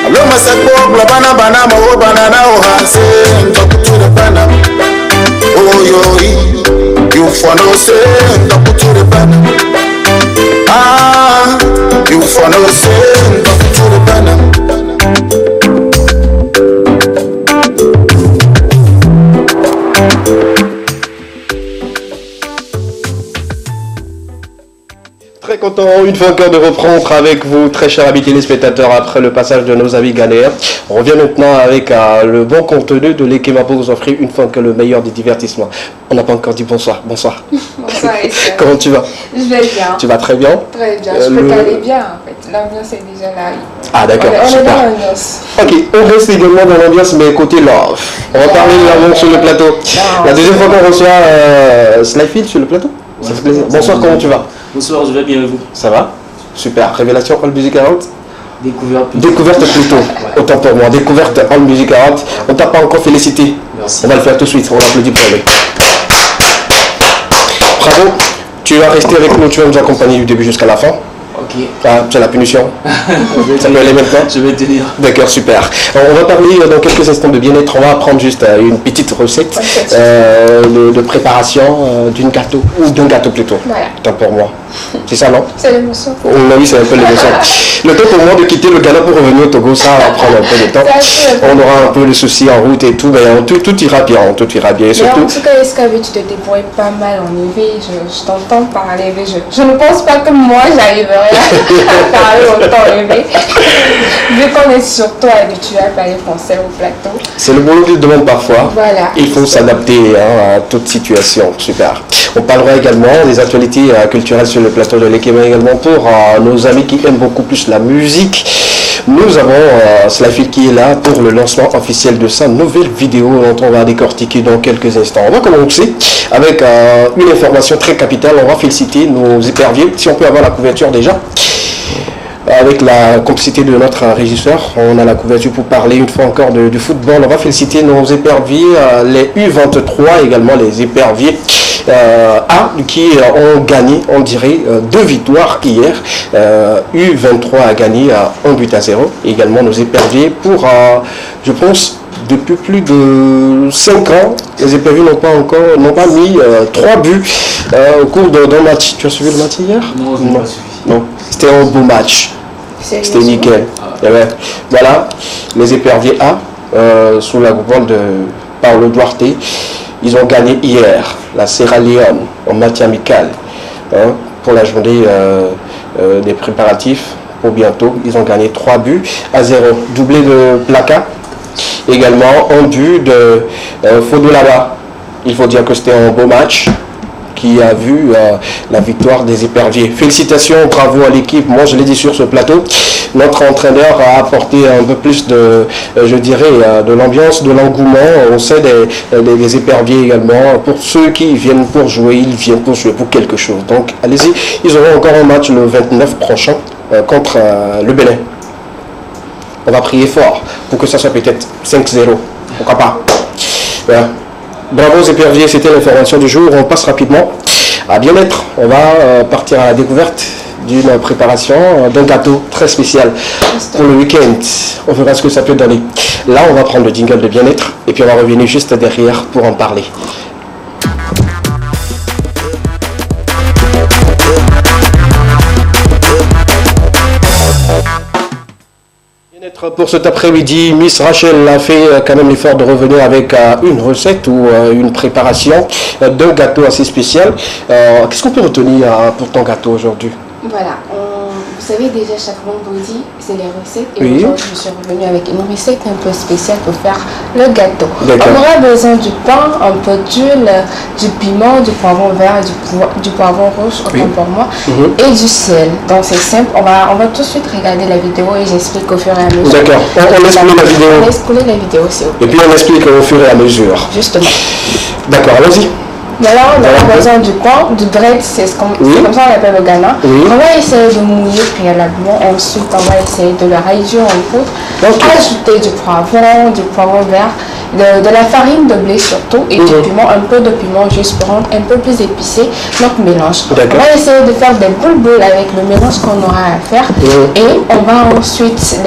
Speaker 2: Alo masako, blabana bana, mawo banana oha, say, don't put to the banner. Oh yo, you for no say, don't put to the banner. Ah, you for no say, don't put to the banner.
Speaker 1: Très content une fois encore de reprendre avec vous, très chers amis téléspectateurs, après le passage de nos amis ghanéens. On revient maintenant avec le bon contenu de l'équipe pour vous offrir une fois que le meilleur des divertissements. On n'a pas encore dit bonsoir. Bonsoir.
Speaker 6: Bonsoir.
Speaker 1: Comment tu vas?
Speaker 6: Je vais bien.
Speaker 1: Tu vas très bien?
Speaker 6: Très bien. Je peux t'aller bien en fait. L'ambiance est déjà là.
Speaker 1: Ah d'accord.
Speaker 6: On est
Speaker 1: super.
Speaker 6: dans l'ambiance.
Speaker 1: Ok, on reste également dans l'ambiance, mais côté love. On va parler de l'ambiance sur le plateau. La deuxième fois qu'on reçoit Slyfield sur le plateau. Ça fait plaisir. Bonsoir, comment tu vas?
Speaker 7: Bonsoir, je vais bien et vous?
Speaker 1: Ça va? Super. Révélation All Music Awards?
Speaker 7: Découverte
Speaker 1: plutôt. Ouais. Autant pour moi. Découverte All Music Awards. On t'a pas encore félicité.
Speaker 7: Merci.
Speaker 1: On va le faire tout de suite. On l'applaudit pour lui. Bravo. Tu vas rester avec nous. Tu vas nous accompagner du début jusqu'à la fin.
Speaker 7: Ok.
Speaker 1: Ah, c'est la punition. Ça peut aller maintenant.
Speaker 7: Je vais tenir.
Speaker 1: D'accord, super. Alors, on va parler dans quelques instants de bien-être. On va apprendre juste une petite recette de préparation d'une gâteau, ou d'un gâteau plutôt.
Speaker 6: Voilà.
Speaker 1: Tant pour moi. C'est ça, non?
Speaker 6: C'est l'émotion.
Speaker 1: Oh, oui, c'est un peu l'émotion. Le temps pour moi de quitter le Ghana pour revenir au Togo, ça va prendre un peu de temps. On aura un peu de soucis en route et tout, mais tout ira bien, tout ira bien. Et surtout...
Speaker 6: Mais en tout cas, Escavé, tu te débrouilles pas mal en EV. Je t'entends parler EV. Je ne pense pas que moi j'arriverai à parler autant, mais vu qu'on est surtout habitué à parler français au plateau.
Speaker 1: C'est le boulot qu'il demande parfois.
Speaker 6: Voilà.
Speaker 1: Il faut s'adapter à toute situation. Super. On parlera également des actualités culturelles sur le plateau de l'équipe, mais également pour nos amis qui aiment beaucoup plus la musique. Nous avons Slyfield qui est là pour le lancement officiel de sa nouvelle vidéo dont on va décortiquer dans quelques instants. On va commencer avec une information très capitale. On va féliciter nos éperviers. Si on peut avoir la couverture déjà. Avec la complicité de notre régisseur, on a la couverture pour parler une fois encore de football. On va féliciter nos éperviers, les U23 également, les éperviers A qui ont gagné, on dirait, 2 victoires hier. U23 a gagné 1-0. Également nos éperviers pour, je pense, depuis plus de 5 ans, les éperviers n'ont pas mis 3 buts au cours d'un match. Tu as suivi le match hier?
Speaker 7: Non, je n'ai pas suivi.
Speaker 1: Non, c'était un beau match. C'était nickel. Voilà, les éperviers A, sous la coupole de Paulo Duarte, ils ont gagné hier la Sierra Leone en match amical pour la journée des préparatifs pour bientôt. Ils ont gagné 3-0. Doublé de Plaka. Également un but de Fodolaba. Il faut dire que c'était un beau match qui a vu la victoire des éperviers. Félicitations, bravo à l'équipe. Moi, je l'ai dit sur ce plateau, notre entraîneur a apporté un peu plus de, je dirais, de l'ambiance, de l'engouement. On sait des éperviers également. Pour ceux qui viennent pour jouer, ils viennent pour jouer pour quelque chose. Donc, allez-y. Ils auront encore un match le 29 prochain contre le Bénin. On va prier fort pour que ça soit peut-être 5-0. Pourquoi pas? Voilà. Bravo aux éperviers, c'était l'information du jour. On passe rapidement à bien-être. On va partir à la découverte d'une préparation d'un gâteau très spécial pour le week-end. On verra ce que ça peut donner. Là, on va prendre le jingle de bien-être et puis on va revenir juste derrière pour en parler. Pour cet après-midi, Miss Rachel a fait quand même l'effort de revenir avec une recette ou une préparation d'un gâteau assez spécial. Qu'est-ce qu'on peut retenir pour ton gâteau aujourd'hui?
Speaker 6: Voilà, vous savez déjà chaque vendredi c'est les recettes et
Speaker 1: oui.
Speaker 6: aujourd'hui je suis revenue avec une recette un peu spéciale pour faire le gâteau.
Speaker 1: D'accord.
Speaker 6: On aura besoin du pain, un peu d'huile, du piment, du poivron vert, du poivron rouge autant pour moi et du sel. Donc c'est simple, on va tout de suite regarder la vidéo et j'explique au fur et à mesure.
Speaker 1: D'accord, on laisse couler la vidéo.
Speaker 6: On laisse couler la vidéo aussi.
Speaker 1: Et puis on explique au fur et à mesure.
Speaker 6: Justement.
Speaker 1: D'accord, allons-y.
Speaker 6: Voilà, on a besoin du pain, du bread, c'est comme ça on l'appelle au Ghana.
Speaker 1: Oui.
Speaker 6: On va essayer de mouiller préalablement, ensuite on va essayer de le réduire en poudre, ajouter du poivron vert, de la farine de blé surtout et du piment, un peu de piment juste pour rendre un peu plus épicé notre mélange. On va essayer de faire des boules avec le mélange qu'on aura à faire et on va ensuite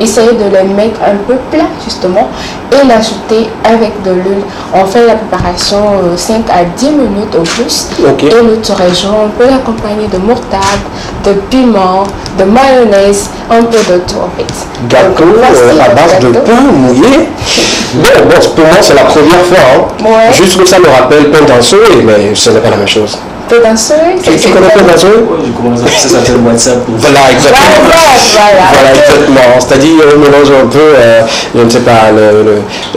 Speaker 6: essayer de les mettre un peu plat justement et l'ajouter avec de l'huile. On fait la préparation 5 à 10 minutes au plus et le tournejoint, on peut l'accompagner de moutarde, de piment, de mayonnaise, un peu de tout en fait.
Speaker 1: Gâteau à base de pain mouillé. Bon, pour moi c'est la première fois.
Speaker 6: Ouais.
Speaker 1: Juste que ça me rappelle pain danseux, mais ce n'est pas la même chose.
Speaker 6: Pain danseux?
Speaker 1: Tu connais pain danseux?
Speaker 7: Oui, je commence à ça s'appelle WhatsApp.
Speaker 1: Voilà, exactement. Voilà, exactement. C'est-à-dire on mélange un peu, je ne sais pas,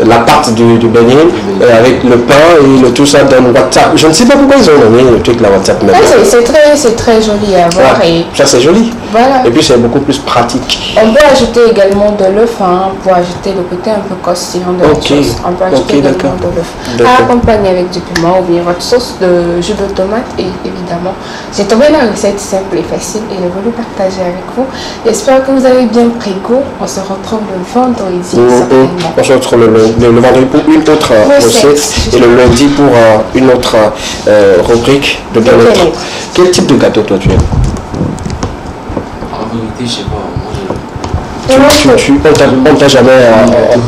Speaker 1: la pâte du beignet avec le pain et le tout ça donne WhatsApp. Je ne sais pas pourquoi ils ont nommé le truc la WhatsApp maintenant.
Speaker 6: C'est très joli à voir.
Speaker 1: Ouais, ça c'est joli.
Speaker 6: Voilà.
Speaker 1: Et puis c'est beaucoup plus pratique.
Speaker 6: On peut ajouter également de l'œuf pour ajouter le côté un peu croustillant de la sauce. On peut ajouter également de l'œuf. À accompagner avec du piment ou bien votre sauce de jus de tomate et évidemment. J'ai trouvé la recette simple et facile et j'ai voulu partager avec vous. J'espère que vous avez bien pris goût. On se retrouve le vendredi certainement.
Speaker 1: On se retrouve le vendredi pour une autre recette et le lundi pour une autre rubrique de bien-être. Quel type de gâteau toi tu aimes?
Speaker 7: En vérité, je sais pas.
Speaker 1: On t'a jamais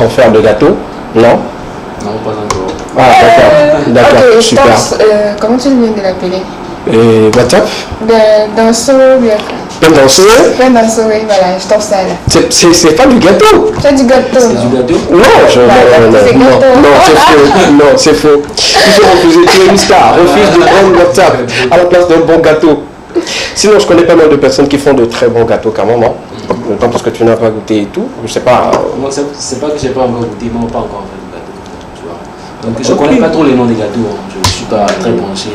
Speaker 1: offert de gâteau? Non?
Speaker 7: Non, pas encore.
Speaker 1: Ah, d'accord, super.
Speaker 6: Comment tu viens de l'appeler?
Speaker 1: WhatsApp?
Speaker 6: Danseux, bien.
Speaker 1: Pain danseux?
Speaker 6: Pain danseux, oui, voilà, je t'en sers là.
Speaker 1: C'est pas du gâteau?
Speaker 6: C'est du gâteau.
Speaker 7: C'est du gâteau?
Speaker 1: Non, c'est faux. Il faut refuser, tu es une star. Refuse de prendre WhatsApp à la place d'un bon gâteau. Sinon, je connais pas mal de personnes qui font de très bons gâteaux quand même, non? Autant parce que tu n'as pas goûté et tout, je sais pas.
Speaker 7: Moi, c'est pas que j'ai pas encore goûté, moi, pas encore fait de gâteau, tu vois. Donc, je connais pas trop les noms des gâteaux, hein. Je suis pas très branché.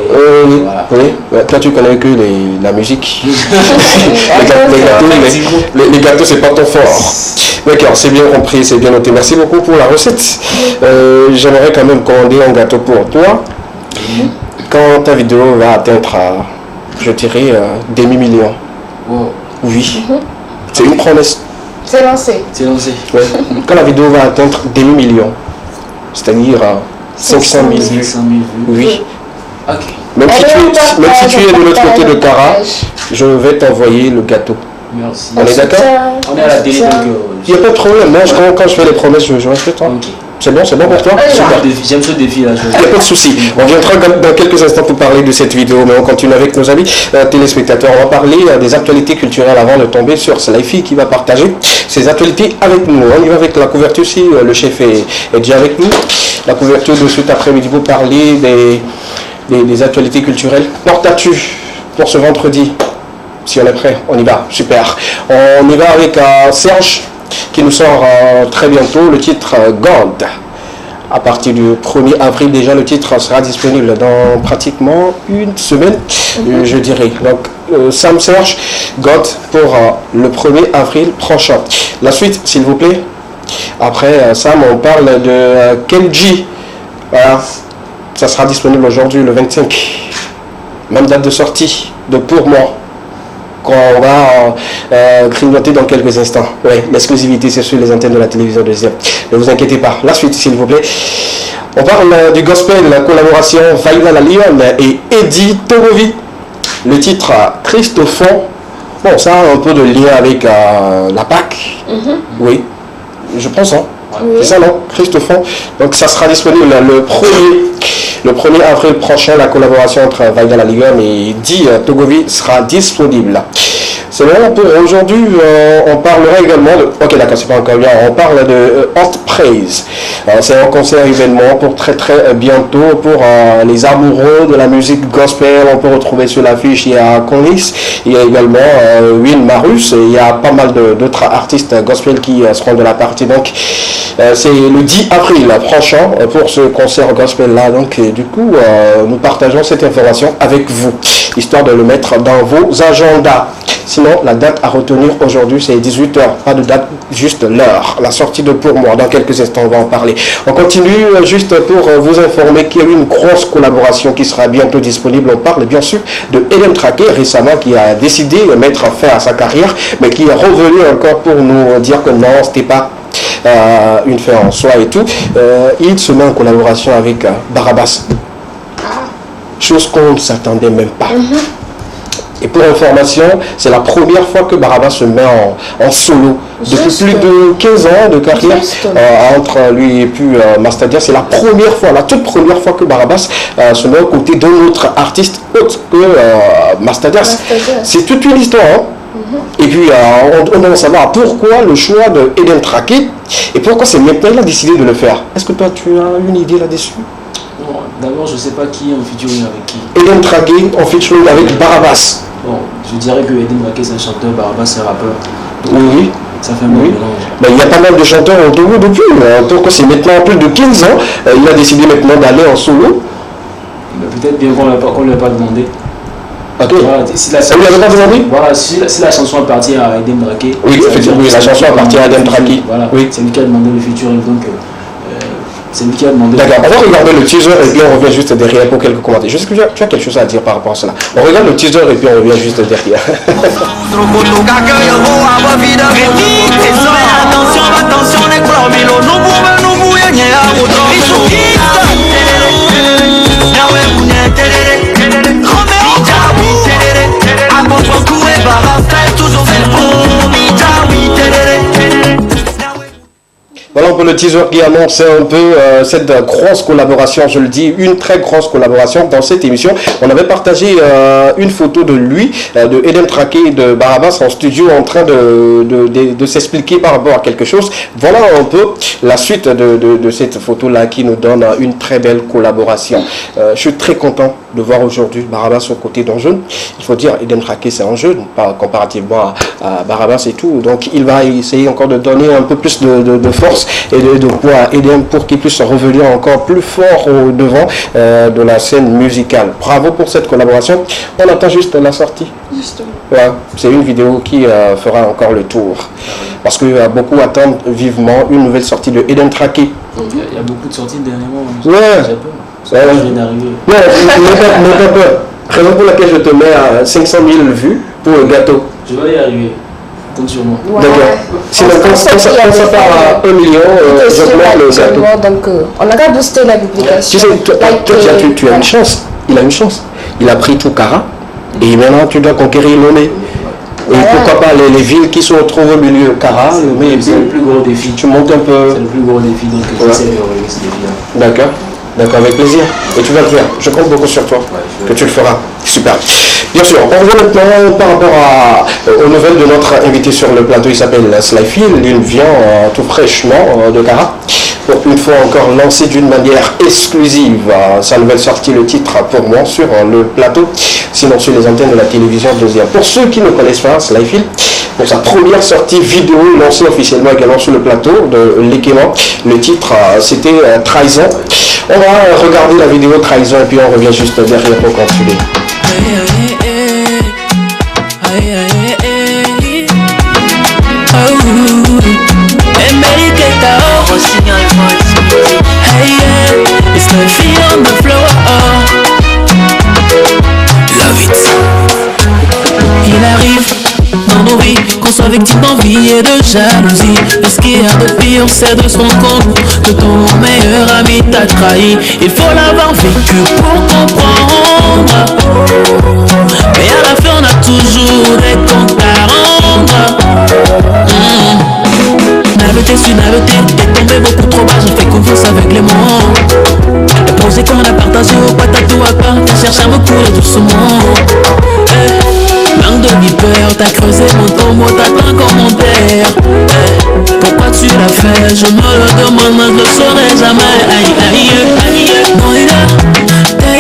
Speaker 7: Voilà.
Speaker 1: Oui, toi tu connais que la musique. Les gâteaux, c'est pas ton fort. D'accord, c'est bien compris, c'est bien noté. Merci beaucoup pour la recette. J'aimerais quand même commander un gâteau pour toi. Quand ta vidéo va atteindre, je dirais, demi-million.
Speaker 7: Wow.
Speaker 1: Oui, c'est une promesse.
Speaker 6: C'est lancé.
Speaker 7: C'est lancé.
Speaker 1: Ouais. Quand la vidéo va atteindre demi-million, c'est-à-dire 500 000 vues.
Speaker 7: 500 000 vues.
Speaker 1: Oui.
Speaker 7: Ok.
Speaker 1: Même si tu es de l'autre côté de Cara, je vais t'envoyer le gâteau.
Speaker 7: Merci.
Speaker 1: On est d'accord?
Speaker 7: On est à la télé, donc...
Speaker 1: Il n'y a pas de problème. Moi, quand je fais les promesses, je respecte. Hein.
Speaker 7: Ok.
Speaker 1: C'est bon pour toi?
Speaker 7: J'aime ce défi là.
Speaker 1: Il n'y a pas de souci. On viendra dans quelques instants pour parler de cette vidéo, mais on continue avec nos amis téléspectateurs. On va parler des actualités culturelles avant de tomber sur Slifi qui va partager ses actualités avec nous. On y va avec la couverture si le chef est déjà avec nous. La couverture de cet après-midi pour parler des actualités culturelles. Portes-tu pour ce vendredi? Si on est prêt, on y va. Super. On y va avec Serge qui nous sort très bientôt le titre God. À partir du 1er avril déjà, le titre sera disponible dans pratiquement une semaine, je dirais. Donc Sam Serge, God pour le 1er avril prochain. La suite, s'il vous plaît. Après Sam, on parle de Kenji. Voilà. Ça sera disponible aujourd'hui le 25. Même date de sortie de Pour moi. Qu'on va grignoter dans quelques instants. Oui, l'exclusivité c'est sur les antennes de la télévision deuxième. Ne vous inquiétez pas. La suite s'il vous plaît. On parle du gospel, la collaboration Vaïda la Lyon et Eddie Togovi. Le titre Christophon. Bon, ça a un peu de lien avec la Pâque. Oui, je pense. Hein. Oui. C'est ça non? Christophon. Donc ça sera disponible le 1er avril prochain. La collaboration entre Vaïda la Ligue et Eddie Togovi sera disponible. C'est bon pour aujourd'hui. On parlera également de... Ok d'accord, c'est pas encore bien. On parle de Hot Praise. C'est un concert événement pour très bientôt pour les amoureux de la musique gospel. On peut retrouver sur l'affiche, il y a Conis, il y a également Win Marus et il y a pas mal d'autres artistes gospel qui seront de la partie. Donc c'est le 10 avril prochain pour ce concert gospel là. Donc du coup nous partageons cette information avec vous, histoire de le mettre dans vos agendas. Sinon, la date à retenir aujourd'hui, c'est 18h. Pas de date, juste l'heure. La sortie de Pour moi. Dans quelques instants, on va en parler. On continue juste pour vous informer qu'il y a eu une grosse collaboration qui sera bientôt disponible. On parle bien sûr de Eden Traquet, récemment, qui a décidé de mettre fin à sa carrière, mais qui est revenu encore pour nous dire que non, c'était pas une fin en soi et tout. Il se met en collaboration avec Barabbas. Chose qu'on ne s'attendait même pas. Et pour information, c'est la première fois que Barabbas se met en solo. Depuis plus de 15 ans de carrière entre lui et puis Mastadia, c'est la première fois, la toute première fois que Barabbas se met aux côtés d'un autre artiste autre que Mastadias. C'est toute une histoire. Hein? Et puis on doit savoir pourquoi le choix de Eden Traquet et pourquoi c'est maintenant qu'il a décidé de le faire. Est-ce que toi tu as une idée là-dessus?
Speaker 7: D'abord, je ne sais pas qui est en featuring avec qui.
Speaker 1: Eden Traquet en featuring avec Barabbas.
Speaker 7: Bon, je dirais que Eden Traquet c'est un chanteur, Barabbas c'est un rappeur.
Speaker 1: Oui.
Speaker 7: Ça fait un bon mélange.
Speaker 1: Ben, il y a pas mal de chanteurs au Togo depuis. Pourquoi c'est maintenant plus de 15 ans, il a décidé maintenant d'aller en solo.
Speaker 7: Peut-être bien qu'on ne lui a pas demandé.
Speaker 1: Ok.
Speaker 7: Voilà, si la chanson,
Speaker 1: pas demandé.
Speaker 7: Voilà, si la chanson appartient à Eden Traquet.
Speaker 1: Oui, effectivement, la chanson appartient à Eden Traquet.
Speaker 7: Voilà,
Speaker 1: oui.
Speaker 7: C'est lui qui a demandé le featuring. Donc, c'est lui qui a demandé.
Speaker 1: D'accord, on va regarder le teaser et puis on revient juste derrière pour quelques commentaires. Je sais que tu as quelque chose à dire par rapport à cela. On regarde le teaser et puis on revient juste derrière. Voilà un peu peu le teaser qui annonçait un peu cette grosse collaboration, je le dis, une très grosse collaboration dans cette émission. On avait partagé une photo de lui, de Eden Traké et de Barabas en studio en train de s'expliquer par rapport à quelque chose. Voilà un peu la suite de cette photo-là qui nous donne une très belle collaboration. Je suis très content de voir aujourd'hui Barabas aux côtés d'un jeune. Il faut dire, Eden Traké c'est un jeune, comparativement à Barabas et tout. Donc il va essayer encore de donner un peu plus de force et de poids à Eden pour qu'il puisse revenir encore plus fort au devant de la scène musicale. Bravo pour cette collaboration. On attend juste la sortie.
Speaker 6: Justement.
Speaker 1: Ouais, c'est une vidéo qui fera encore le tour. Parce que beaucoup attendent vivement une nouvelle sortie de Eden Traké.
Speaker 7: Il y a beaucoup de sorties dernièrement.
Speaker 1: Ouais.
Speaker 7: J'ai peur.
Speaker 1: Ouais.
Speaker 7: Je viens d'arriver.
Speaker 1: Non, n'aie pas peur. Raison pour laquelle je te mets à 500 000 vues pour le gâteau.
Speaker 7: Je vais y arriver. Compte sur moi.
Speaker 6: Ouais.
Speaker 1: D'accord. Sinon, quand ça part à 1 million, j'augmente le gâteau.
Speaker 6: Donc, on a qu'à booster la publication.
Speaker 1: Tu sais, tu as une chance. Il a une chance. Il a pris tout Cara et maintenant tu dois conquérir Lomé. Et pourquoi pas les villes qui se retrouvent au milieu Cara, Lomé.
Speaker 7: C'est le plus gros défi.
Speaker 1: Tu montes un peu.
Speaker 7: C'est le plus gros défi, donc j'essaie de relever ce défi-là.
Speaker 1: D'accord. D'accord, avec plaisir. Et tu vas le faire. Je compte beaucoup sur toi. Que tu le feras. Super. Bien sûr, on revient maintenant par rapport aux nouvelles de notre invité sur le plateau. Il s'appelle Slyfield. Il vient tout fraîchement de Cara. Pour une fois encore lancé d'une manière exclusive sa nouvelle sortie, le titre pour moi sur le plateau, sinon sur les antennes de la télévision deuxième. Pour ceux qui ne connaissent pas Slyfield, pour sa première sortie vidéo lancée officiellement également sur le plateau de l'Ekema, le titre c'était Trahison. On va regarder la vidéo Trahison et puis on revient juste derrière pour continuer.
Speaker 5: It's my feet on the floor. Love it. Il arrive dans nos vies qu'on soit victime d'envie et de jalousie. Et ce qu'il y a de pire, c'est de se rendre compte que ton meilleur ami t'a trahi. Il faut l'avoir vécu pour comprendre. Mais à la fin, on a toujours des comptes à rendre. Naveté sur naveté, t'es tombé beaucoup trop bas, j'ai fait confiance avec les mots. Le projet qu'on a partagé au boîte à tout à part, t'as cherché à me couler doucement. Manque de vipère, t'as creusé mon tombeau, t'as plein de commentaires. Pourquoi tu l'as fait, je me le demande, moi je le saurai jamais. Aïe aïe aïe, non il a, t'es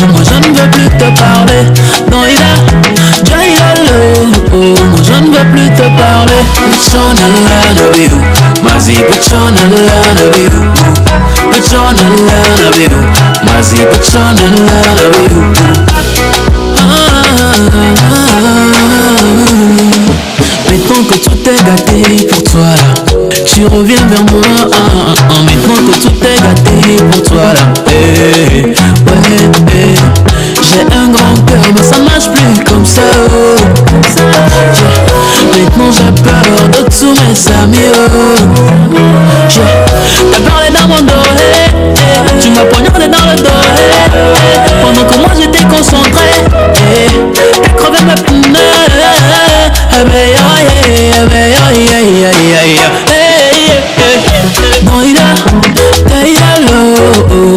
Speaker 5: moi je ne veux plus te parler. Non il a, moi je ne veux plus te parler. Put on a lot of you, Mazi, put on a lot of you. Put on a lot of you, Mazi, put on a lot of you. Maintenant que tout est gâté pour toi là, tu reviens vers moi. Maintenant que tout est gâté pour toi là, j'ai un grand cœur mais ça marche plus comme ça. Maintenant j'ai peur de tous mes amis. T'as parlé dans mon dos, tu m'as poignardé dans le dos, pendant que moi j'étais concentré. T'as crevé mes pneus. Non il a,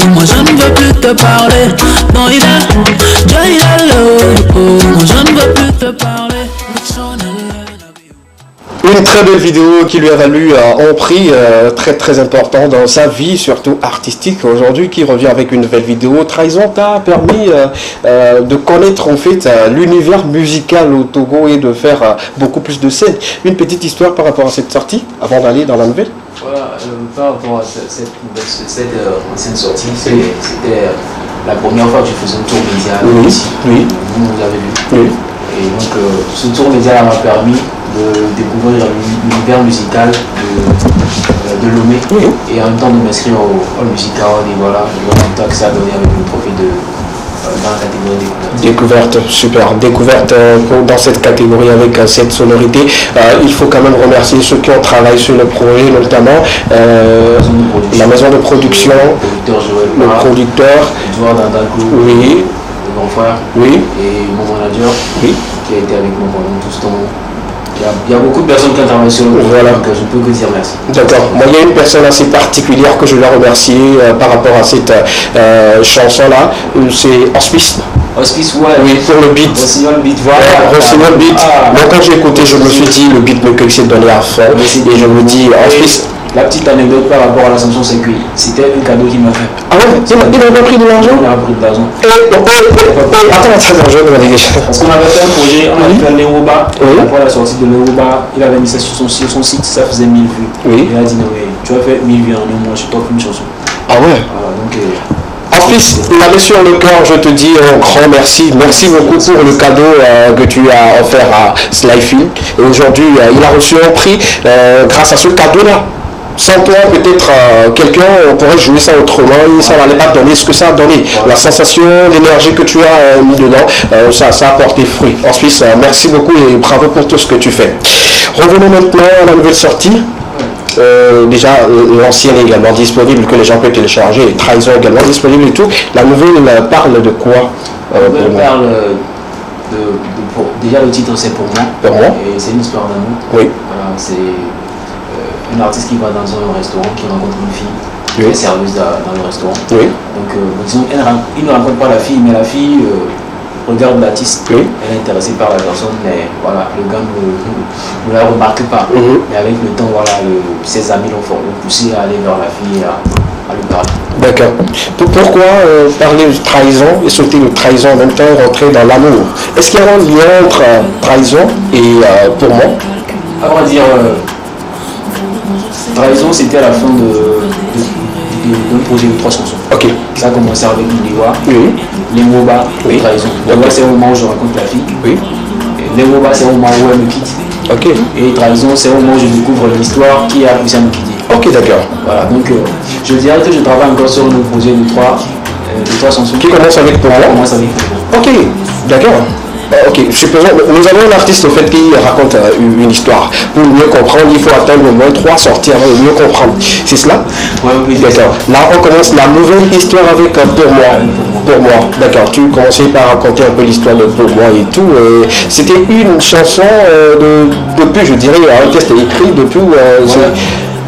Speaker 5: moi je ne veux plus te parler. Non il a, moi je ne veux plus te parler.
Speaker 1: Une très belle vidéo qui lui a valu un prix très important dans sa vie, surtout artistique aujourd'hui, qui revient avec une nouvelle vidéo. Trahison t'a permis de connaître en fait l'univers musical au Togo et de faire beaucoup plus de scènes. Une petite histoire par rapport à cette sortie, avant d'aller dans la nouvelle.
Speaker 7: Voilà, par rapport à cette ancienne sortie, c'était la première fois que je faisais un tour média ici. Oui. Vous l'avez vu. Oui. Et donc ce tour média m'a permis de découvrir l'univers musical de Lomé, et en même temps de m'inscrire au Hall Musical, et voilà, le résultat que ça a donné avec le trophée dans la catégorie découverte.
Speaker 1: Super, découverte dans cette catégorie avec cette sonorité. Il faut quand même remercier ceux qui ont travaillé sur le projet, notamment la maison de production, le producteur,
Speaker 7: Edouard Dandago,
Speaker 1: oui,
Speaker 7: le grand frère,
Speaker 1: oui,
Speaker 7: et mon manager, qui a été avec moi pendant tout ce temps. Il y a beaucoup de personnes qui travaillent sur le projet,
Speaker 1: voilà.
Speaker 7: Donc je ne peux que dire merci.
Speaker 1: D'accord. Moi, il y a une personne assez particulière que je dois remercier par rapport à cette chanson-là. C'est Hospice.
Speaker 7: Hospice, ouais.
Speaker 1: Oui, pour le beat.
Speaker 7: Rossignol beat, voilà.
Speaker 1: Rossignol beat. Moi, quand j'ai écouté, je me suis dit, le beatmaker s'est donné à fond. Et je me dis, Hospice.
Speaker 7: La petite anecdote par rapport à la Samsung, c'est que c'était un cadeau qu'il m'a fait.
Speaker 1: Ah ouais, il a pris de l'argent.
Speaker 7: Il a pris de l'argent.
Speaker 1: Attends,
Speaker 7: parce qu'on avait fait un projet, on avait fait l'Euroba. Après la sortie de l'Euroba, il avait mis ça sur son site, ça faisait 1000 vues.
Speaker 1: Oui.
Speaker 7: Il a dit, non, mais tu as fait 1000 vues en un mois, je t'offre une chanson.
Speaker 1: Ah ouais.
Speaker 7: Voilà, donc.
Speaker 1: Hospice, la main sur le cœur, je te dis un grand merci. Merci beaucoup pour le cadeau que tu as offert à Slyfield. Et aujourd'hui, il a reçu un prix grâce à ce cadeau-là. Sans toi, peut-être quelqu'un pourrait jouer ça autrement, ça n'allait pas donner ce que ça a donné. La sensation, l'énergie que tu as mis dedans, ça a porté fruit. Ensuite, merci beaucoup et bravo pour tout ce que tu fais. Revenons maintenant à la nouvelle sortie. Déjà, l'ancienne est également disponible, que les gens peuvent télécharger, Trahison également disponible et tout. La nouvelle parle de quoi
Speaker 7: Elle parle déjà le titre c'est pour moi.
Speaker 1: Pour moi.
Speaker 7: Et c'est une histoire d'amour.
Speaker 1: Oui.
Speaker 7: Voilà, c'est un artiste qui va dans un restaurant, qui rencontre une fille, qui est serveuse dans le restaurant.
Speaker 1: Oui.
Speaker 7: Donc, disons, il ne rencontre pas la fille, mais la fille regarde l'artiste.
Speaker 1: Oui.
Speaker 7: Elle est intéressée par la personne, mais voilà, le gars ne la remarque pas. Mais avec le temps, voilà, ses amis l'ont poussé à aller vers la fille et à lui parler.
Speaker 1: D'accord. Pourquoi parler de trahison et sauter de trahison en même temps rentrer dans l'amour? Est-ce qu'il y a un lien entre trahison et pour moi?
Speaker 7: À vrai dire, trahison, c'était à la fin d'un projet de 3 chansons.
Speaker 1: Ok.
Speaker 7: Ça a commencé avec Liwa,
Speaker 1: L'Euroba,
Speaker 7: et Trahison. Donc c'est au moment où je rencontre la fille.
Speaker 1: Oui.
Speaker 7: L'Euroba, c'est au moment où elle me quitte.
Speaker 1: Ok.
Speaker 7: Et Trahison, c'est au moment où je découvre l'histoire qui a poussé à me quitter.
Speaker 1: Ok, d'accord.
Speaker 7: Voilà, donc je dirais que je travaille encore sur un projet de 3 chansons.
Speaker 1: Qui commence avec pour moi?
Speaker 7: Commence avec pour moi.
Speaker 1: Ok, d'accord. Ok, supposons, nous avons un artiste au fait qui raconte une histoire. Pour mieux comprendre, il faut attendre au moins 3 sorties avant de mieux comprendre. C'est cela?
Speaker 7: Oui,
Speaker 1: d'accord. Là, on commence la nouvelle histoire avec pour moi. Pour moi, d'accord. Tu commençais par raconter un peu l'histoire de pour moi et tout. C'était une chanson depuis, je dirais, un test écrit depuis.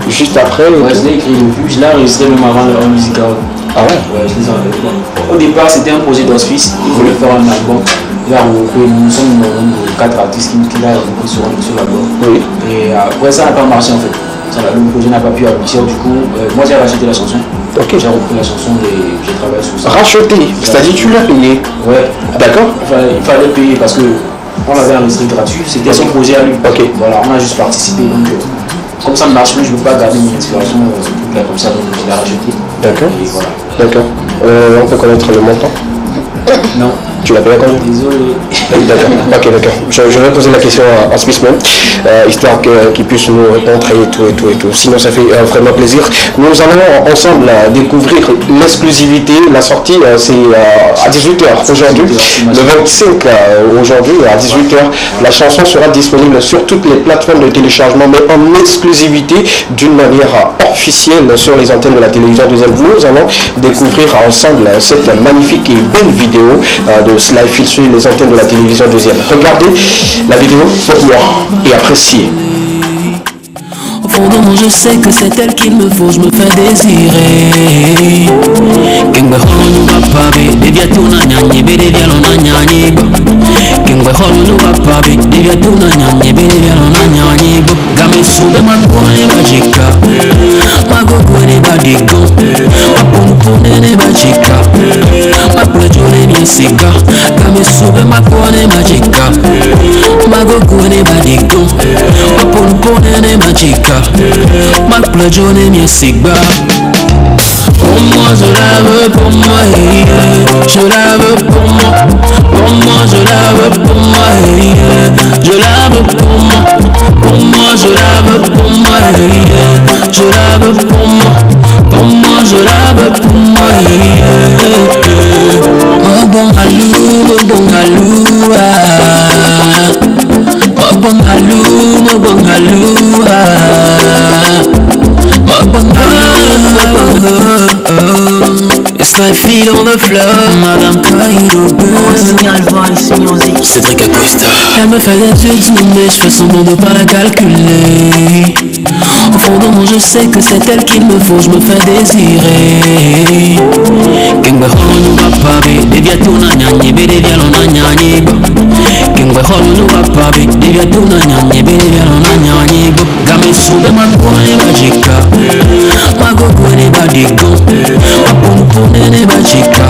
Speaker 1: Juste après.
Speaker 7: Ouais, je l'ai écrit depuis, je l'ai enregistré même avant le musical.
Speaker 1: Ah ouais?
Speaker 7: Ouais, je l'ai enregistré. Au départ, c'était un projet d'hospice, il voulait faire un album. Nous sommes 4 artistes qui l'ont regroupé sur l'album. Oui. Et après, ça n'a pas marché en fait. Le projet n'a pas pu aboutir, du coup, moi j'ai racheté la chanson.
Speaker 1: Ok.
Speaker 7: J'ai repris la chanson et j'ai travaillé sur ça.
Speaker 1: Racheté, c'est-à-dire tu l'as payé? Ouais. D'accord.
Speaker 7: Il fallait payer parce que on l'avait enregistré gratuit, c'était son projet à lui. Ok. Voilà, on a juste participé. Donc, comme ça ne marche plus, je ne veux pas garder mon inspiration comme ça, donc je l'ai racheté. D'accord. Et voilà. D'accord.
Speaker 1: On peut connaître le montant?
Speaker 7: Non.
Speaker 1: Tu l'as payé combien?
Speaker 7: Désolé.
Speaker 1: D'accord, ok, d'accord. Je vais poser la question à Smith même, histoire qu'il puisse nous répondre et tout. Sinon, ça fait vraiment plaisir. Nous allons ensemble découvrir l'exclusivité. La sortie, c'est à 18h aujourd'hui. Le 25 aujourd'hui, à 18h. La chanson sera disponible sur toutes les plateformes de téléchargement, mais en exclusivité, d'une manière officielle sur les antennes de la télévision deuxième. Nous allons découvrir ensemble cette magnifique et belle vidéo de Slyfield sur les antennes de la télévision deuxième. Regardez la vidéo pour moi et appréciez.
Speaker 8: Au fond de moi je sais que c'est elle qu'il me faut, je me fais désirer. Kengwe holo nu papabe, devia tuna nyanyi, devia lona nyanyi. Kengwe holo nu papabe, devia tuna nyanyi, devia lona nyanyi. Game sube makone bajika, magogone badigo, mapumpune bajika, maplejone miesiga. Game sube makone bajika, magogone badigo, mapumpune bajika, maplejone miesiga. Pour moi je la veux, pour moi, je la veux pour moi. Pour moi je la veux, pour moi, je la veux pour moi. Pour moi je la veux, pour moi, je la veux pour moi. Pour moi je la veux pour moi. Oh bon alou, oh bon alou, oh bon alou, oh bon alou, Slyfield on the floor, Madame Kairo Signal Voice Music, Cédric Acosta. Elle me fait des yeux doux, mais je fais semblant de pas la calculer. Au fond de moi je sais que c'est elle qu'il me faut, je me fais désirer. Kengwe holo nu wapabe, devia tuna nyanyi, bedevia lona nyanyi bo. Kengwe holo nu wapabe, devia tuna nyanyi, bedevia lona nyanyi bo. Game sube makwane bajika, magogone badigo, mapunpune bajika,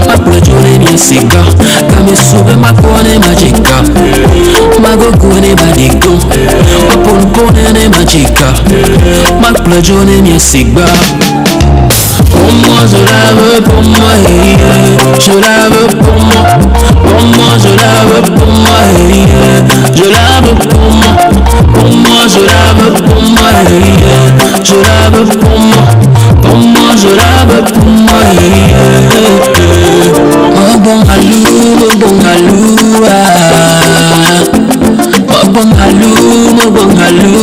Speaker 8: maplejone miesiga. Game sube makwane bajika, magogone badigo, mapunpune bajika, maplejone miesiga. Pour moi je la veux, pour moi, je la veux pour moi. Pour moi je la veux, pour moi, je la veux pour moi. Pour moi je la veux, pour moi, je la veux pour moi. Pour moi je la veux pour moi. Oh bon alou, oh bon alou, oh bon alou, oh bon alou.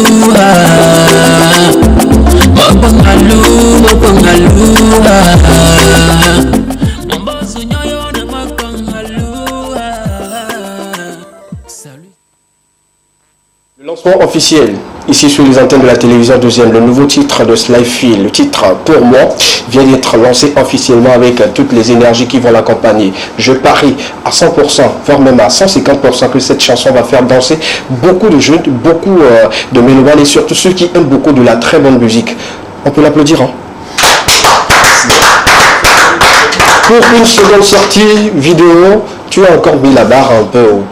Speaker 1: Le lancement officiel ici sur les antennes de la télévision deuxième, le nouveau titre de Slyfield, le titre Pour moi, vient d'être lancé officiellement avec toutes les énergies qui vont l'accompagner. Je parie à 100%, voire même à 150% que cette chanson va faire danser beaucoup de jeunes, beaucoup de mélomanes et surtout ceux qui aiment beaucoup de la très bonne musique. On peut l'applaudir, hein? Pour une seconde sortie vidéo, tu as encore mis la barre un peu haut.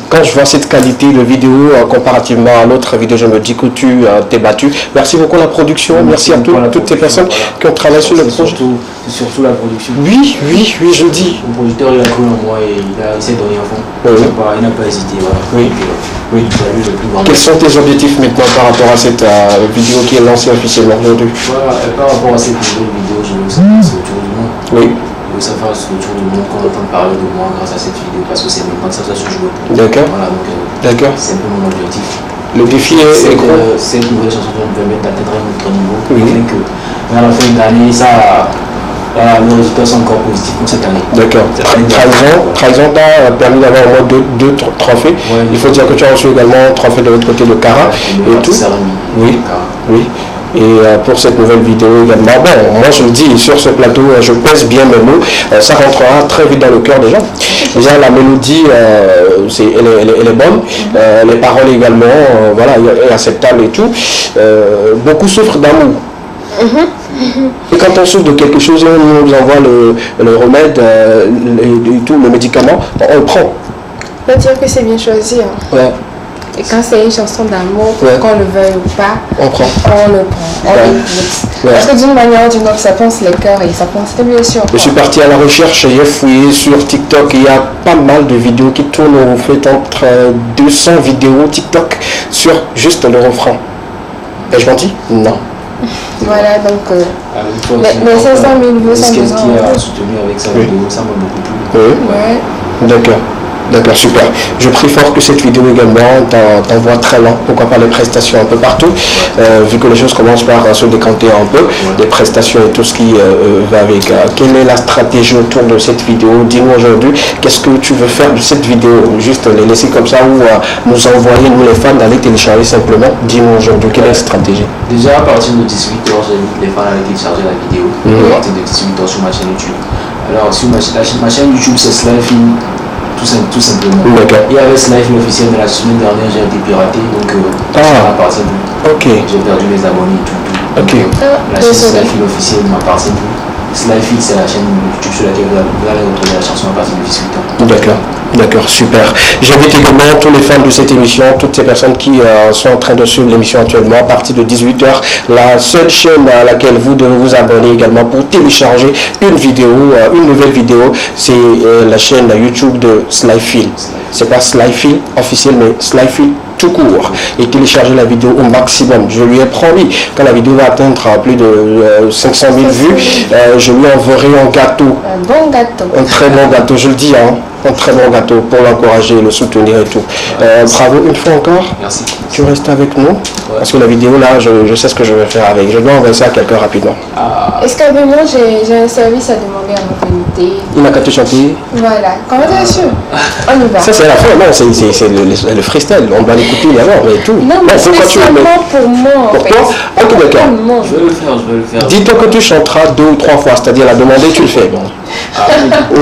Speaker 1: Quand je vois cette qualité de vidéo comparativement à l'autre vidéo, je me dis que tu t'es battu. Merci beaucoup à la production, merci à toutes ces personnes qui ont travaillé sur le projet.
Speaker 7: C'est surtout la production.
Speaker 1: Oui, je le dis.
Speaker 7: Le producteur il a cru en moi et il a essayé de donner à fond.
Speaker 1: Oui.
Speaker 7: Il n'a pas hésité. Voilà.
Speaker 1: Oui.
Speaker 7: Oui, il a eu le plus grand.
Speaker 1: Quels sont tes objectifs maintenant par rapport à cette vidéo qui est lancée officiellement aujourd'hui?
Speaker 7: Voilà, par rapport à cette nouvelle vidéo, je veux savoir ce autour du monde.
Speaker 1: Oui.
Speaker 7: Je veux savoir ce autour du monde qu'on entend parler de moi grâce à cette vidéo parce que c'est maintenant que ça se joue.
Speaker 1: D'accord.
Speaker 7: Voilà, donc c'est un peu mon objectif.
Speaker 1: Le défi est gros.
Speaker 7: Cette nouvelle chanson va me permettre d'atteindre un autre niveau.
Speaker 1: Oui.
Speaker 7: Afin que à la fin de l'année, les résultats sont encore positifs comme cette année.
Speaker 1: D'accord. Trahison t'a permis d'avoir au moins deux trophées. Ouais, il faut dire que tu as reçu également un trophée de l'autre côté de Cara et tout. Oui. Oui. Et pour cette nouvelle vidéo également, bon, moi je le dis, sur ce plateau, je pèse bien mes mots, ça rentrera très vite dans le cœur des gens. Déjà la mélodie, elle est bonne, les paroles également, voilà, est acceptable et tout. Beaucoup souffrent d'amour. Et quand on souffre de quelque chose, on nous envoie le remède, tout, le médicament, on le prend.
Speaker 6: On peut dire que c'est bien choisi. Hein.
Speaker 1: Ouais.
Speaker 6: Et quand c'est une chanson d'amour, qu'on le veuille ou pas,
Speaker 1: on le prend,
Speaker 6: on l'écoute. Parce que d'une manière ou d'une autre, ça pense les cœurs et ça pense les blessures.
Speaker 1: Je suis parti à la recherche, j'ai fouillé sur TikTok, il y a pas mal de vidéos qui tournent, on fait entre 200 vidéos TikTok sur juste le refrain. Ai-je menti? Non.
Speaker 6: Voilà, donc mais 500 000 vues, ça nous
Speaker 7: a soutenu avec sa vidéo, ça m'a beaucoup plu.
Speaker 1: Oui. D'accord. D'accord, super. Je prie fort que cette vidéo également t'envoie très loin, pourquoi pas les prestations un peu partout, vu que les choses commencent par se décanter un peu, les prestations et tout ce qui va avec. Quelle est la stratégie autour de cette vidéo? Dis-nous aujourd'hui, qu'est-ce que tu veux faire de cette vidéo? Juste les laisser comme ça ou nous envoyer, nous les fans, d'aller télécharger simplement? Dis-nous aujourd'hui, quelle est la stratégie?
Speaker 7: Déjà à partir de 18h, j'invite les fans à aller télécharger la vidéo, à partir de 18h sur ma chaîne YouTube. Alors sur ma chaîne YouTube, c'est Slyfield. Tout simplement. Il y avait Slyfield officiel, mais la semaine dernière j'ai été piraté, donc ça m'appartient plus.
Speaker 1: Okay.
Speaker 7: J'ai perdu mes abonnés et tout.
Speaker 1: Okay.
Speaker 7: La chaîne Slyfield officielle ne m'appartient plus. Slyfield, c'est la chaîne YouTube sur laquelle vous allez retrouver la chanson à partir de 18 ans.
Speaker 1: D'accord, super. J'invite également tous les fans de cette émission, toutes ces personnes qui sont en train de suivre l'émission actuellement à partir de 18h. La seule chaîne à laquelle vous devez vous abonner également pour télécharger une nouvelle vidéo, c'est la chaîne YouTube de Slyfield. C'est pas Slyfield officiel, mais Slyfield tout court, et télécharger la vidéo au maximum. Je lui ai promis, quand la vidéo va atteindre plus de 500 000 vues, je lui enverrai un gâteau.
Speaker 6: Un bon gâteau.
Speaker 1: Un très bon gâteau, je le dis, hein. Un très bon gâteau pour l'encourager, le soutenir et tout. Bravo une fois encore.
Speaker 7: Merci.
Speaker 1: Tu restes avec nous parce que la vidéo là, je sais ce que je vais faire avec. Je dois envoyer ça à quelqu'un rapidement.
Speaker 6: Est-ce qu'à moi j'ai un service à demander à mon comité?
Speaker 1: Il n'a qu'à te chanter.
Speaker 6: Voilà. Comment t'es sûr? On y va.
Speaker 1: Ça c'est la fin. Non, c'est le freestyle. On va l'écouter d'abord mais tout.
Speaker 6: Non, mais spécialement pour moi.
Speaker 1: Pour toi? Ok, d'accord.
Speaker 7: Je vais le faire.
Speaker 1: Dis-toi que tu chanteras 2 ou 3 fois, c'est-à-dire la demander, tu le fais. Bon.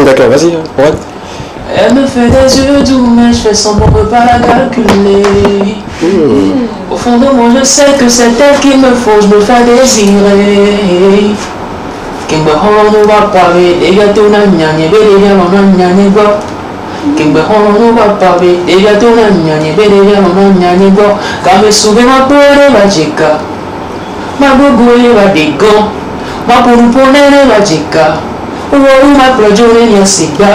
Speaker 1: D'accord, vas-y. Ouais.
Speaker 7: Elle me fait des yeux doux, mais je fais semblant de pas la calculer. Au fond de moi, je sais que c'est elle qu'il me faut, je me fais désirer. Kimbe hono va pavé, des gâteaux na nyanye, bébé na nyanye go. Kimbe hono va pavé, des gâteaux na nyanye, bébé na nyanye go. Kame sube ma pore va chica, ma gogoe va digo, ma purupone va chica. Uo ma projone ni asiga.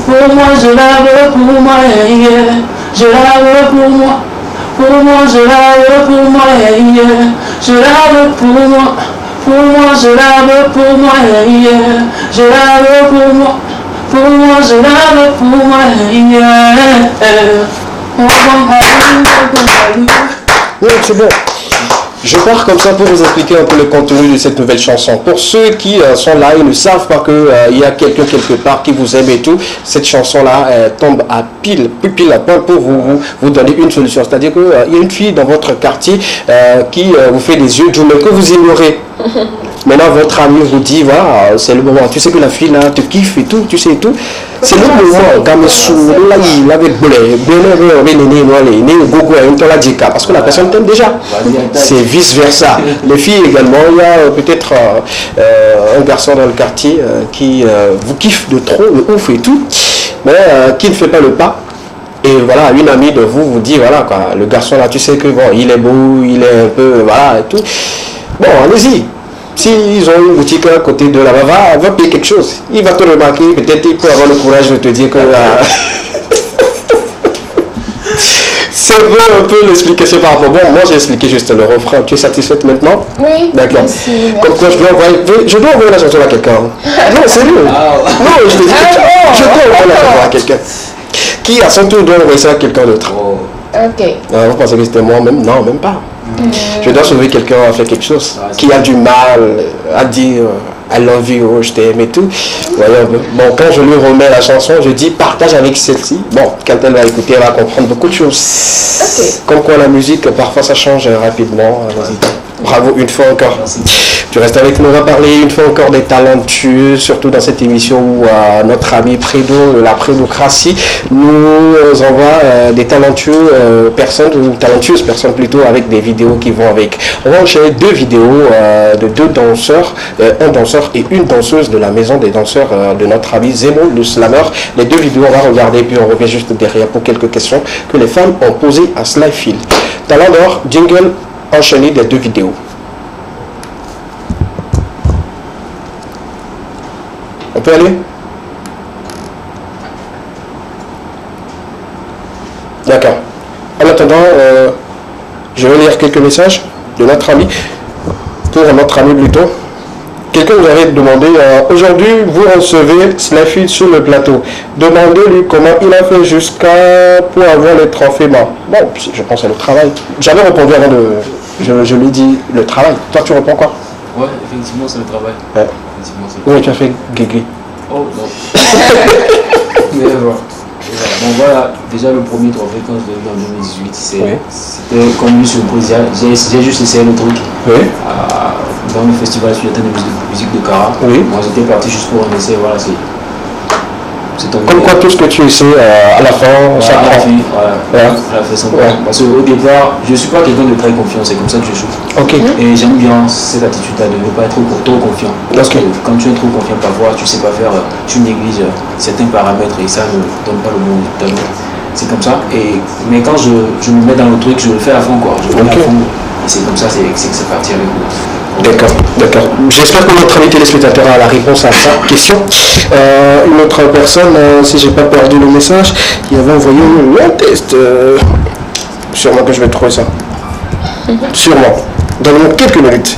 Speaker 7: Pour moi je la veux, pour moi yeah. Je la veux pour moi je la veux pour moi yeah. Je la veux pour moi je la veux pour moi yeah. Je la veux pour moi je la veux pour moi yeah.
Speaker 1: Oui, c'est bon. Je pars comme ça pour vous expliquer un peu le contenu de cette nouvelle chanson. Pour ceux qui sont là et ne savent pas qu'il y a quelqu'un quelque part qui vous aime et tout, cette chanson-là tombe à pile à point pour vous donner une solution. C'est-à-dire qu'il y a une fille dans votre quartier qui vous fait des yeux doux, mais que vous ignorez. Maintenant, votre ami vous dit, voilà, c'est le moment. Tu sais que la fille là te kiffe et tout, tu sais et tout. C'est le moment. Quand là, il avait parce que la personne t'aime déjà. C'est vice versa. Les filles également, il y a peut-être un garçon dans le quartier qui vous kiffe de trop, de ouf et tout, mais qui ne fait pas le pas. Et voilà, une amie de vous dit, voilà quoi, le garçon là, tu sais que bon, il est beau, il est un peu, voilà et tout. Bon, allez-y. S'ils ont une boutique à côté de là-bas, va payer quelque chose. Il va te remarquer, peut-être il peut avoir le courage de te dire que... C'est vrai un peu l'explication par rapport. Bon, moi j'ai expliqué juste le refrain. Tu es satisfaite maintenant?
Speaker 6: Oui.
Speaker 1: D'accord. Comme quoi je dois envoyer la chanson à quelqu'un. Non, sérieux. Non, je te dis que je dois envoyer la chanson à quelqu'un. Qui à son tour doit envoyer ça à quelqu'un d'autre.
Speaker 6: Ok.
Speaker 1: Vous pensez que c'était moi-même? Non, même pas. Je dois sauver quelqu'un à faire quelque chose, qui a du mal à dire I love you, je t'aime et tout. Voyez, bon, quand je lui remets la chanson, je dis partage avec celle-ci. Bon, quand elle va écouter, elle va comprendre beaucoup de choses. Okay. Comme quoi la musique, parfois ça change rapidement. Bravo une fois encore. Merci. Tu restes avec nous, on va parler une fois encore des talentueux, surtout dans cette émission où notre ami Prédo, la prédocratie, nous envoie des talentueux personnes, ou talentueuses personnes plutôt, avec des vidéos qui vont avec. On va enchaîner 2 vidéos de 2 danseurs, un danseur et une danseuse de la maison des danseurs de notre ami Zemo, le slammer. Les 2 vidéos, on va regarder, puis on revient juste derrière pour quelques questions que les femmes ont posées à Slyfield. Talent d'or, jingle enchaîné des 2 vidéos. On peut aller? D'accord. En attendant, je vais lire quelques messages de notre ami, pour notre ami plutôt. Quelqu'un nous avait demandé, aujourd'hui vous recevez Slyfield sur le plateau. Demandez-lui comment il a fait jusqu'à pour avoir les trophées. Bon, je pense à le travail. J'avais répondu avant de... Je lui dis le travail. Toi tu réponds quoi?
Speaker 7: Ouais, effectivement c'est le travail.
Speaker 1: Ouais. Oui, tu as fait Guigui.
Speaker 7: Oh non. Mais bon. Bon voilà, déjà le premier trophée quand je l'ai eu en 2018, c'était comme lui sur le podium. J'ai juste essayé le truc.
Speaker 1: Oui.
Speaker 7: Dans le festival suédois de musique de Cara.
Speaker 1: Oui.
Speaker 7: Moi j'étais parti juste pour un essai, voilà, c'est
Speaker 1: comme quoi tout ce que tu essaies à la fin, ça prend.
Speaker 7: Voilà, à la fin, ça prend. Parce qu'au départ, je ne suis pas quelqu'un de très confiant, c'est comme ça que je joue.
Speaker 1: Okay.
Speaker 7: Et j'aime bien cette attitude-là de ne pas être trop confiant. Parce que quand tu es trop confiant, parfois tu ne sais pas faire, tu négliges certains paramètres et ça ne donne pas le bon résultat. C'est comme ça. Mais quand je me mets dans le truc, je le fais à fond, quoi. Je le fais à fond. Et c'est comme ça, c'est parti avec moi.
Speaker 1: D'accord. J'espère que notre ami téléspectateur a la réponse à sa question. Une autre personne, si j'ai pas perdu le message, il avait envoyé un long test. Sûrement que je vais trouver ça. Sûrement. Donne-moi quelques minutes.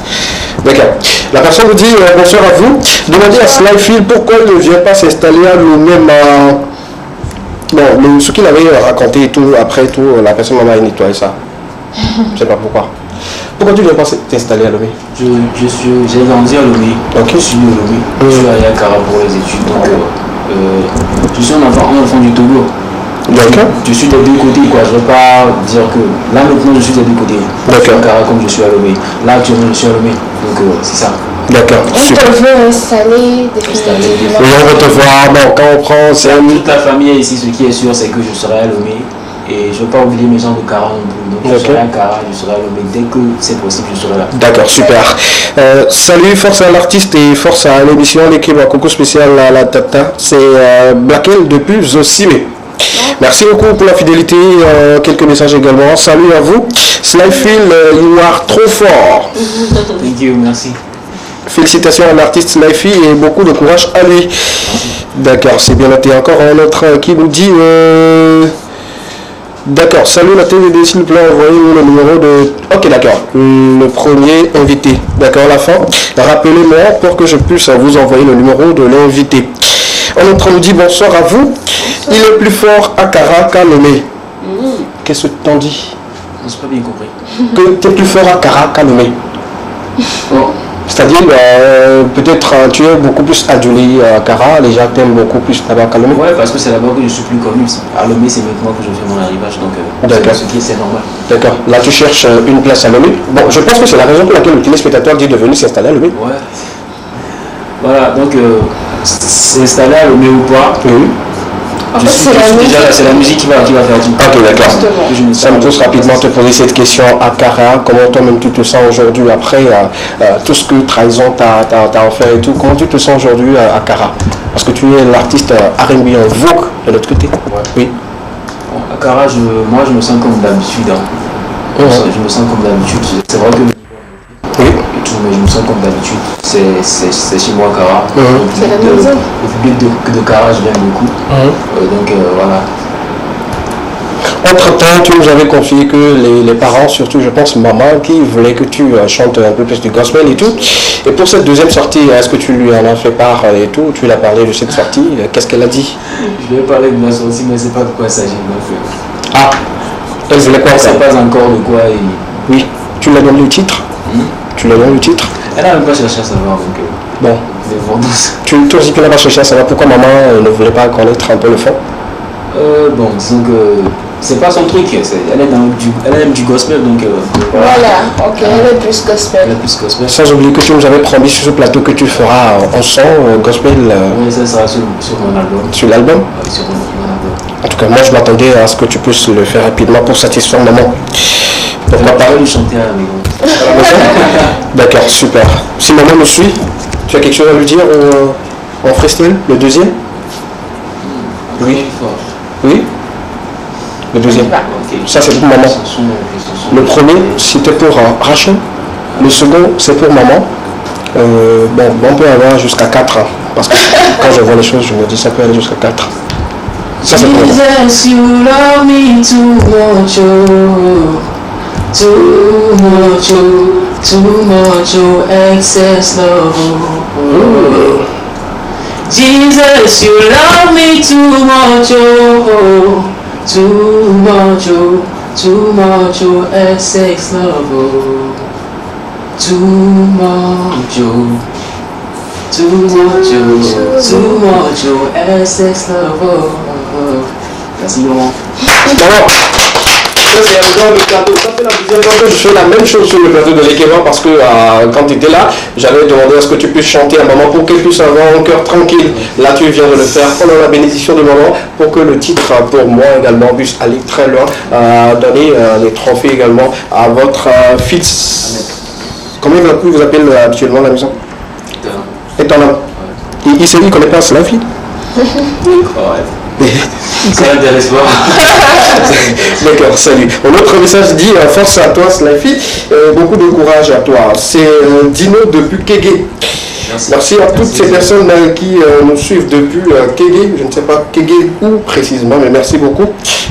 Speaker 1: D'accord. La personne vous dit bonsoir à vous. Demandez à Slyfield pourquoi il ne vient pas s'installer à nous-mêmes Bon, ce qu'il avait raconté et tout, après tout, la personne m'a nettoyé ça. Je sais pas pourquoi. Pourquoi tu viens pas t'installer à Lomé?
Speaker 7: J'ai grandi à Lomé.
Speaker 1: Okay.
Speaker 7: Je suis né à Lomé. Je suis allé à Kara pour les études. Donc, je suis un enfant du Togo.
Speaker 1: D'accord.
Speaker 7: Je suis des deux côtés, quoi. Je ne veux pas dire que là maintenant je suis des deux côtés. Je suis à Kara comme je suis à Lomé. Là actuellement je suis à Lomé. Donc c'est ça.
Speaker 1: D'accord.
Speaker 6: On te veut installer définitivement.
Speaker 1: Oui, on va te voir. Bon, quand on prend, c'est
Speaker 7: toute la famille est ici. Ce qui est sûr, c'est que je serai à Lomé. Et je ne veux pas oublier mes gens de Kara non plus. Donc je serai à Kara, je serai à Lomé. Dès que c'est possible, je serai là.
Speaker 1: D'accord, super. Salut, force à l'artiste et force à l'émission, l'équipe à coucou spécial à la Tata. C'est Blackel depuis Zosimé. Merci beaucoup pour la fidélité. Quelques messages également. Salut à vous. Slyfield, you are trop fort.
Speaker 7: Thank you, merci.
Speaker 1: Félicitations à l'artiste Slyfi et beaucoup de courage à lui. D'accord, c'est bien noté. Encore un autre qui nous dit d'accord, salut la TVD, s'il vous plaît, envoyez-nous le numéro de... Ok, d'accord, le premier invité. D'accord, la fin. Rappelez-moi pour que je puisse vous envoyer le numéro de l'invité. Un autre nous dit bonsoir à vous. Il est plus fort à Kara qu'à Lomé. Qu'est-ce que t'en dis?
Speaker 7: Je n'ai pas bien compris.
Speaker 1: Que tu es plus fort à Kara qu'à Lomé.
Speaker 7: Oh.
Speaker 1: C'est-à-dire, peut-être tu es beaucoup plus adulé à Kara, les gens t'aiment beaucoup plus là-bas qu'à Lomé.
Speaker 7: Ouais, parce que c'est là-bas que je suis plus connu. À Lomé, c'est maintenant que je fais mon arrivage, donc c'est normal.
Speaker 1: D'accord. Là, tu cherches une place à Lomé. Bon, je pense que c'est la raison pour laquelle le téléspectateur dit de venir s'installer à Lomé.
Speaker 7: Ouais. Voilà, donc s'installer à Lomé ou pas.
Speaker 1: Oui.
Speaker 7: C'est la musique qui va faire tout.
Speaker 1: Ok, d'accord. Ça me pousse rapidement te poser cette question à Kara. Comment toi-même tu te sens aujourd'hui après tout ce que Trahison t'a offert et tout? Comment tu te sens aujourd'hui à Kara? Parce que tu es l'artiste R&B en vogue de l'autre côté.
Speaker 7: Ouais.
Speaker 1: Oui.
Speaker 7: Bon, à Kara, moi je me sens comme d'habitude. Hein. Je me sens comme d'habitude. C'est vrai que
Speaker 1: oui.
Speaker 7: et tout, mais je me sens comme d'habitude. C'est chez moi Kara.
Speaker 6: C'est la maison.
Speaker 7: Le public de Kara, je l'aime beaucoup. Donc voilà.
Speaker 1: Entre-temps, tu nous avais confié que les parents, surtout je pense maman, qui voulait que tu chantes un peu plus du gospel et tout. Et pour cette deuxième sortie, est-ce que tu lui en as fait part et tout? Tu lui as parlé de cette sortie? Qu'est-ce qu'elle a dit?
Speaker 7: Je lui ai parlé de la sortie, mais c'est pas de quoi il s'agit.
Speaker 1: Ah, elle voulait quoi?
Speaker 7: Je ne sais pas encore de quoi.
Speaker 1: Oui, tu lui as donné le titre? Tu lui as donné le titre?
Speaker 7: Elle n'a même pas cherché à savoir. Donc,
Speaker 1: bon. Toi aussi tu n'as pas cherché à savoir pourquoi maman ne voulait pas connaître un peu le fond?
Speaker 7: Bon, disons que c'est pas son truc, elle aime du gospel, donc
Speaker 6: voilà, ok, elle est plus gospel.
Speaker 1: Sans oublier que tu nous avais promis sur ce plateau que tu feras en son gospel.
Speaker 7: Oui, ça sera sur mon album.
Speaker 1: Sur l'album?
Speaker 7: Oui, sur mon album.
Speaker 1: En tout cas, moi je m'attendais à ce que tu puisses le faire rapidement pour satisfaire maman.
Speaker 7: Pourquoi pas lui chanter à la maison?
Speaker 1: D'accord, super. Si maman me suit, tu as quelque chose à lui dire en freestyle, le deuxième? Oui. Oui? Le deuxième. Ça c'est pour maman. Le premier c'était pour Rachel. Le second c'est pour maman. Bon, on peut avoir jusqu'à 4 ans. Parce que quand je vois les choses, je me dis ça peut aller jusqu'à 4. Ça c'est pour maman.
Speaker 5: Jesus, you love me too much, too much, excess love. Jesus, you love me too much, too much, excess love. Too much, excess love.
Speaker 7: Merci Laurent.
Speaker 1: Je fais la même chose sur le plateau de l'équivalent parce que quand tu étais là, j'avais demandé à ce que tu puisses chanter à maman pour qu'elle puisse avoir un cœur tranquille. Là, tu viens de le faire pendant la bénédiction de maman pour que le titre pour moi également puisse aller très loin, donner les trophées également à votre fils. Comment vous appelez habituellement la maison? Étonnant. Il ne connaît pas cela, fille?
Speaker 7: Ça l'intéresse pas.
Speaker 1: D'accord, salut. Un autre message dit force à toi, Slyfi, beaucoup de courage à toi. C'est Dino depuis Kégué. Merci à toutes ces personnes qui nous suivent depuis Kégué. Je ne sais pas Kégué où précisément, mais merci beaucoup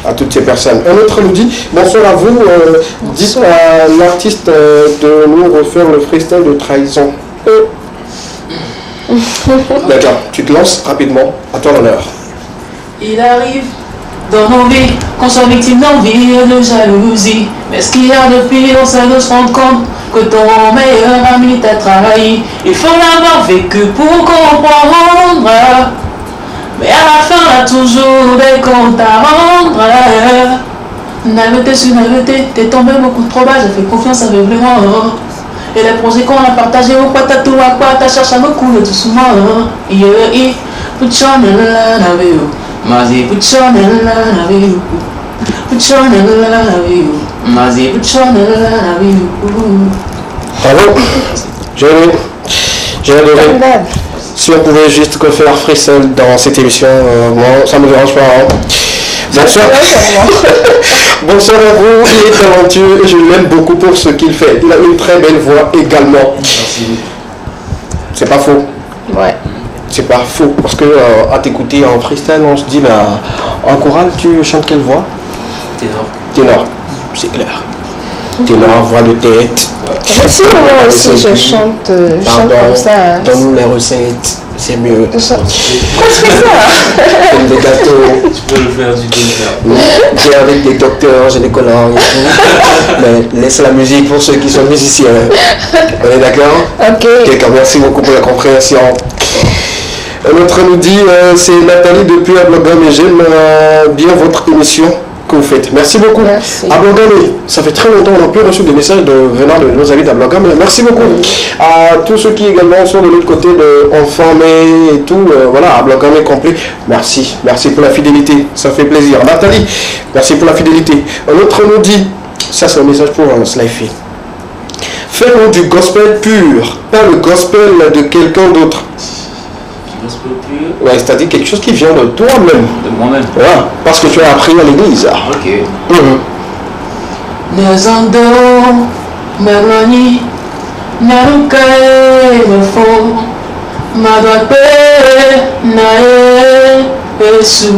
Speaker 1: à toutes ces personnes. Un autre nous dit bonsoir à vous. Dites à l'artiste de nous refaire le freestyle de Trahison. D'accord, tu te lances rapidement. À toi l'honneur.
Speaker 5: Il arrive
Speaker 7: dans nos vies, qu'on soit victime d'envie et de jalousie. Mais ce qu'il y a de pire, c'est de se rendre compte que ton meilleur ami t'a trahi. Il faut l'avoir vécu pour comprendre. Mais à la fin, on a toujours des comptes à rendre. Naïveté sur naïveté, t'es tombé beaucoup trop bas, j'ai fait confiance aveuglément. Et les projets qu'on a partagés, au quoi t'as tout à quoi t'as cherché à me couler doucement. Yeah, put your love with you. Mazi, put your love with you. Put your love with you. Mazi, put your love with you.
Speaker 1: Bravo. J'ai adoré. Si on pouvait juste faire freestyle dans cette émission, moi, ça me dérange pas. Hein. Bonsoir. Bonsoir à vous, il est talentueux et je l'aime beaucoup pour ce qu'il fait. Il a une très belle voix également.
Speaker 7: Merci.
Speaker 1: C'est pas faux.
Speaker 6: Ouais.
Speaker 1: C'est pas faux. Parce que à t'écouter en freestyle, on se dit, en chorale, tu chantes quelle voix? Ténor. C'est clair. Ténor, voix de tête.
Speaker 6: Aussi, moi aussi, je chante comme ça.
Speaker 1: Donne-nous les recettes. C'est mieux.
Speaker 6: Pourquoi tu fais ça?
Speaker 1: Comme des gâteaux.
Speaker 7: Tu peux le faire du docteur.
Speaker 1: J'ai avec des docteurs, gynécologues et tout. Mais laisse la musique pour ceux qui sont musiciens. On est d'accord?
Speaker 6: Ok.
Speaker 1: Merci beaucoup pour la compréhension. Un autre nous dit, c'est Nathalie depuis Ablogame et j'aime bien votre émission que vous faites. Merci beaucoup.
Speaker 6: Merci.
Speaker 1: Ablogame, ça fait très longtemps qu'on n'a plus reçu des messages venant de nos amis d'Ablogame. Merci beaucoup. À tous ceux qui également sont de l'autre côté de Enfermé et tout, voilà, Ablogame est complet. Merci. Merci pour la fidélité. Ça fait plaisir. Nathalie, merci pour la fidélité. Un autre nous dit, ça c'est un message pour Slyfy. Fais-nous du gospel pur, pas le gospel de quelqu'un d'autre. Ouais, c'est-à-dire quelque chose qui vient de toi-même.
Speaker 7: De moi-même.
Speaker 1: Voilà, parce que tu as appris à l'église.
Speaker 7: Ok. Nezando, Melanie, Narukae, Mefo, Madwape, Nae, Esu.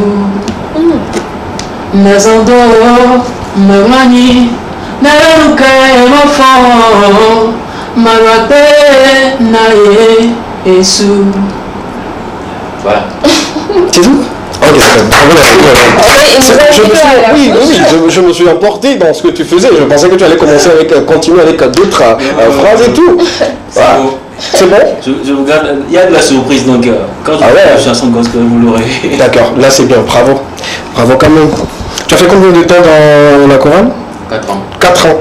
Speaker 7: Nezando, Melanie, Narukae, Mefo, Madwape, Nae, Esu. Voilà.
Speaker 1: C'est tout? Ok, je me suis emporté dans ce que tu faisais. Je pensais que tu allais commencer avec, continuer avec d'autres phrases et tout. Voilà. C'est bon?
Speaker 7: Je vous garde. Il y a de la surprise donc quand je fais la chanson gospel, vous l'aurez.
Speaker 1: D'accord, là c'est bien, bravo. Bravo quand même. Tu as fait combien de temps dans la chorale?
Speaker 7: 4 ans.
Speaker 1: 4 ans.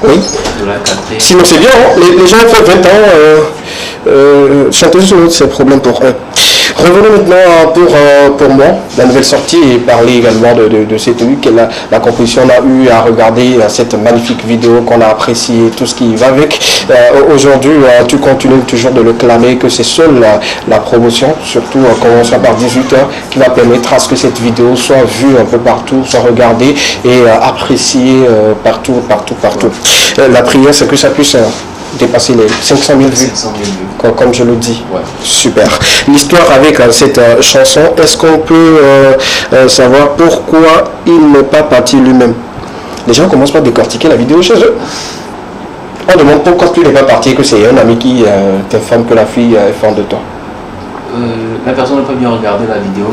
Speaker 1: Oui.
Speaker 7: De la 4e.
Speaker 1: Sinon c'est bien, hein? Les gens ont fait 20 ans, chanter sur l'autre c'est un problème pour eux. Revenons maintenant pour moi, la nouvelle sortie, et parler également de cette nuit que la composition a eu à regarder cette magnifique vidéo qu'on a appréciée, tout ce qui va avec. Aujourd'hui, tu continues toujours de le clamer que c'est seule la promotion, surtout commençant par 18h, qui va permettre à ce que cette vidéo soit vue un peu partout, soit regardée et appréciée partout. La prière, c'est que ça puisse dépasser les 500 000 vues.
Speaker 7: 500 000 vues.
Speaker 1: Comme je le dis.
Speaker 7: Ouais.
Speaker 1: Super. L'histoire avec cette chanson, est-ce qu'on peut savoir pourquoi il n'est pas parti lui-même? Les gens commencent par décortiquer la vidéo chez eux. On demande pourquoi tu n'es pas parti et que c'est un ami qui t'informe que la fille est fan de toi.
Speaker 7: La personne n'a pas bien regardé la vidéo,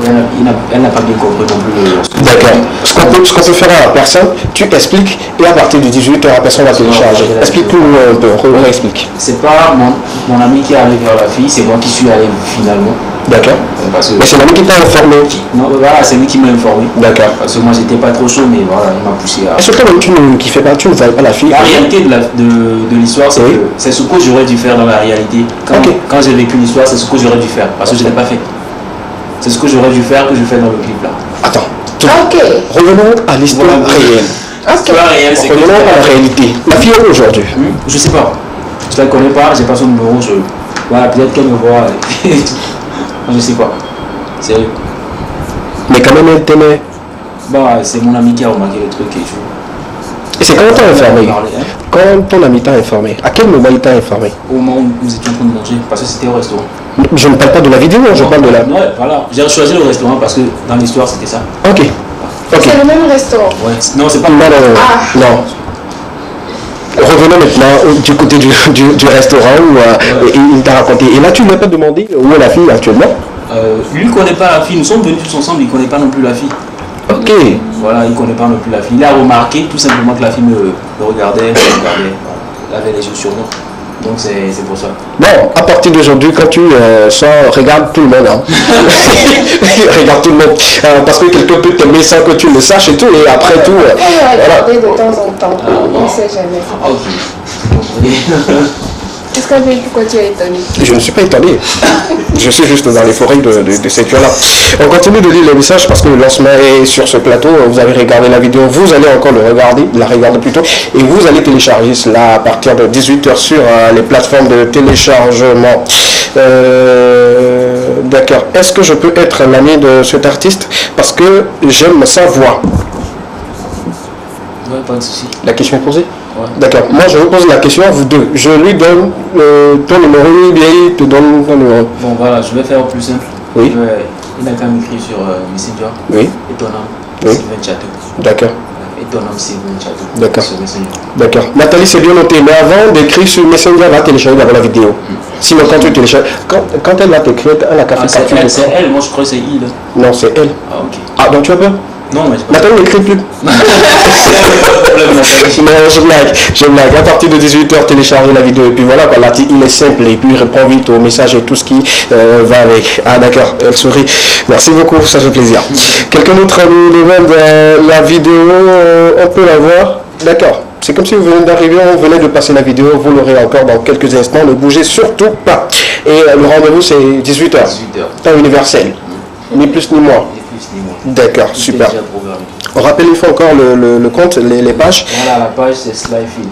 Speaker 7: elle n'a pas bien compris non plus.
Speaker 1: D'accord. Ce qu'on peut faire à la personne, tu expliques et à partir de 18h, la personne va télécharger. Explique-nous un peu, explique.
Speaker 7: C'est pas mon ami qui est allé vers la fille, c'est moi qui suis allé finalement.
Speaker 1: D'accord. Mais c'est l'ami qui t'a informé.
Speaker 7: Non, voilà, c'est lui qui m'a informé.
Speaker 1: D'accord.
Speaker 7: Parce que moi j'étais pas trop chaud, mais voilà, il m'a poussé à.
Speaker 1: Est-ce que toi-même tu ne kiffais pas, tu ne voyais pas la fille?
Speaker 7: La réalité de l'histoire, c'est que c'est ce que j'aurais dû faire dans la réalité. Quand j'ai vécu l'histoire, c'est ce que j'aurais dû faire. Parce que je ne l'ai pas fait. C'est ce que j'aurais dû faire que je fais dans le clip là.
Speaker 1: Attends. Revenons à l'histoire réelle.
Speaker 7: L'histoire réelle, c'est
Speaker 1: revenons à la réalité. La fille est où aujourd'hui?
Speaker 7: Je sais pas. Je la connais pas, j'ai pas son numéro. Voilà, peut-être qu'elle me voit. Je sais pas. Sérieux.
Speaker 1: Mais quand même elle t'aimait.
Speaker 7: Bah c'est mon ami qui a remarqué le truc et tout.
Speaker 1: Et c'est quand t'as informé? Quand ton ami t'a informé? À quel moment il t'a informé?
Speaker 7: Au moment où nous étions en train de manger, parce que c'était au restaurant.
Speaker 1: Je ne parle pas de la vidéo, je parle de la...
Speaker 7: Ouais, voilà. J'ai choisi le restaurant parce que dans l'histoire c'était ça.
Speaker 6: C'est le même restaurant?
Speaker 7: Ouais. Non, c'est pas...
Speaker 1: Non. Revenons maintenant du côté du restaurant où il t'a raconté. Et là, tu ne lui as pas demandé où est la fille actuellement?
Speaker 7: Lui ne connaît pas la fille. Nous sommes venus tous ensemble, il ne connaît pas non plus la fille.
Speaker 1: Ok.
Speaker 7: Voilà, il ne connaît pas non plus la fille. Il a remarqué tout simplement que la fille me regardait, elle avait les yeux sur nous. Donc c'est pour ça.
Speaker 1: Bon, à partir d'aujourd'hui, quand tu sors, regarde tout le monde. Hein. Regarde tout le monde. Parce que quelqu'un peut t'aimer sans que tu le saches et tout. Et après tout.
Speaker 6: Regarder de temps en temps. On ne sait jamais.
Speaker 7: Ok.
Speaker 6: Est-ce que pourquoi tu es étonné?
Speaker 1: Je ne suis pas étonné. Je suis juste dans les forêts de ces tueurs-là. On continue de lire les messages parce que le lancement est sur ce plateau. Vous avez regardé la vidéo, vous allez encore la regarder plutôt. Et vous allez télécharger cela à partir de 18h sur les plateformes de téléchargement. D'accord. Est-ce que je peux être l'ami de cet artiste? Parce que j'aime sa voix.
Speaker 7: Ouais, pas de souci.
Speaker 1: La question est posée?
Speaker 7: Ouais.
Speaker 1: D'accord. Moi, je vous pose la question à vous deux. Je lui donne ton numéro, lui, il te donne ton numéro.
Speaker 7: Bon, voilà, je vais faire au plus simple.
Speaker 1: Oui.
Speaker 7: Il n'a qu'à m'écrire sur Messenger.
Speaker 1: Oui.
Speaker 7: Et ton nom,
Speaker 1: Oui.
Speaker 7: Sylvain Chateau.
Speaker 1: D'accord.
Speaker 7: Et ton nom, Sylvain Chateau.
Speaker 1: D'accord.
Speaker 7: Sur Messenger.
Speaker 1: D'accord. Nathalie, c'est bien noté. Mais avant d'écrire sur Messenger, elle va télécharger d'abord la vidéo. Sinon, quand tu télécharges, quand elle va t'écrire, elle a qu'à faire capture d'écran.
Speaker 7: C'est elle, moi je crois que c'est il.
Speaker 1: Non, c'est elle.
Speaker 7: Ah, ok.
Speaker 1: Ah, donc tu as peur?
Speaker 7: Non, mais
Speaker 1: Nathalie n'écrit plus. Non, je blague. À partir de 18h, téléchargez la vidéo. Et puis voilà, quoi, l'article, il est simple. Et puis, il répond vite aux messages et tout ce qui va avec. Ah, d'accord, elle sourit. Merci beaucoup, ça fait plaisir. Quelqu'un d'autre nous demande la vidéo, on peut la voir? D'accord. C'est comme si vous venez d'arriver, on venait de passer la vidéo, vous l'aurez encore dans quelques instants, ne bougez surtout pas. Et le rendez-vous, c'est 18h. 18h. Temps universel. Ni plus ni moins. D'accord, super. On rappelle une fois encore le compte, les pages.
Speaker 7: Voilà, la page c'est Slyfield.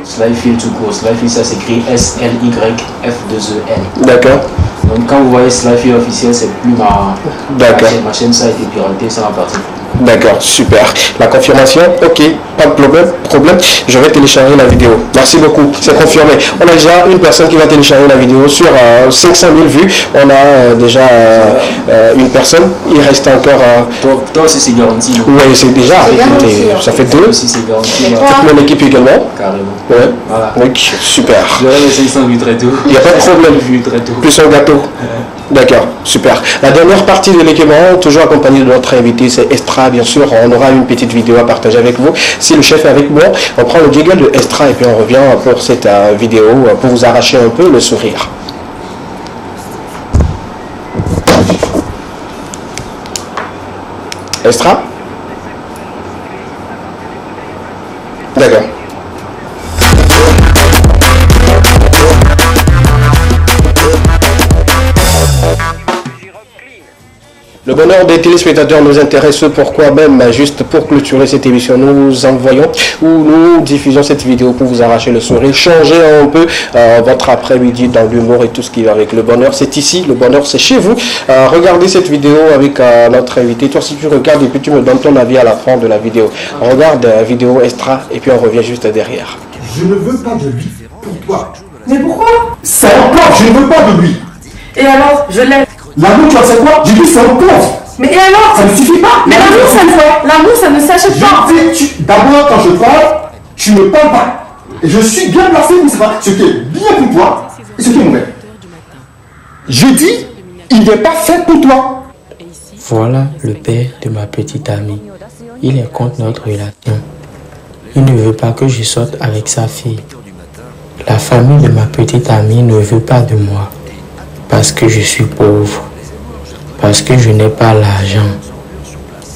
Speaker 7: Slyfield tout court. Slyfield, ça s'écrit SLYF2EL.
Speaker 1: D'accord.
Speaker 7: Donc quand vous voyez Slyfield officiel, c'est plus ma chaîne, ça a été piraté, ça va partir.
Speaker 1: D'accord, super. La confirmation, ok, pas de problème. Je vais télécharger la vidéo. Merci beaucoup, c'est confirmé. On a déjà une personne qui va télécharger la vidéo sur 500 000 vues. On a déjà une personne. Il reste encore...
Speaker 7: Toi aussi c'est garanti.
Speaker 1: Oui, c'est déjà. Ça fait deux.
Speaker 7: Aussi c'est garanti.
Speaker 1: Toute mon équipe également.
Speaker 7: Carrément.
Speaker 1: Ouais.
Speaker 7: Voilà.
Speaker 1: Donc, super.
Speaker 7: J'aurai les 500 vues très tôt.
Speaker 1: Il n'y a pas de problème. Plus un gâteau. D'accord, super. La dernière partie de l'équipement, toujours accompagnée de notre invité, c'est Estra, bien sûr. On aura une petite vidéo à partager avec vous. Si le chef est avec moi, on prend le jingle de Estra et puis on revient pour cette vidéo pour vous arracher un peu le sourire. Estra? D'accord. Le bonheur des téléspectateurs nous intéresse, pourquoi même, juste pour clôturer cette émission, nous envoyons ou nous diffusons cette vidéo pour vous arracher le sourire, changer un peu votre après-midi dans l'humour et tout ce qui va avec le bonheur. C'est ici, le bonheur c'est chez vous. Regardez cette vidéo avec notre invité. Toi, si tu regardes et puis tu me donnes ton avis à la fin de la vidéo. Regarde la vidéo Estra et puis on revient juste derrière.
Speaker 9: Je ne veux pas de lui pour toi.
Speaker 10: Mais pourquoi?
Speaker 9: C'est un pauvre, je ne veux pas de lui.
Speaker 10: Et alors, je l'aime.
Speaker 9: L'amour, tu en sais quoi? J'ai dit c'est un pauvre.
Speaker 10: Mais et alors?
Speaker 9: Ça ne suffit pas.
Speaker 10: Mais l'amour, ça ne s'achète pas.
Speaker 9: D'abord, quand je parle, tu ne parles pas. Et je suis bien placé pour savoir ce qui est bien pour toi et ce qui est mauvais. Je dis, il n'est pas fait pour toi.
Speaker 11: Voilà le père de ma petite amie. Il est contre notre relation. Il ne veut pas que je sorte avec sa fille. La famille de ma petite amie ne veut pas de moi. Parce que je suis pauvre, parce que je n'ai pas l'argent.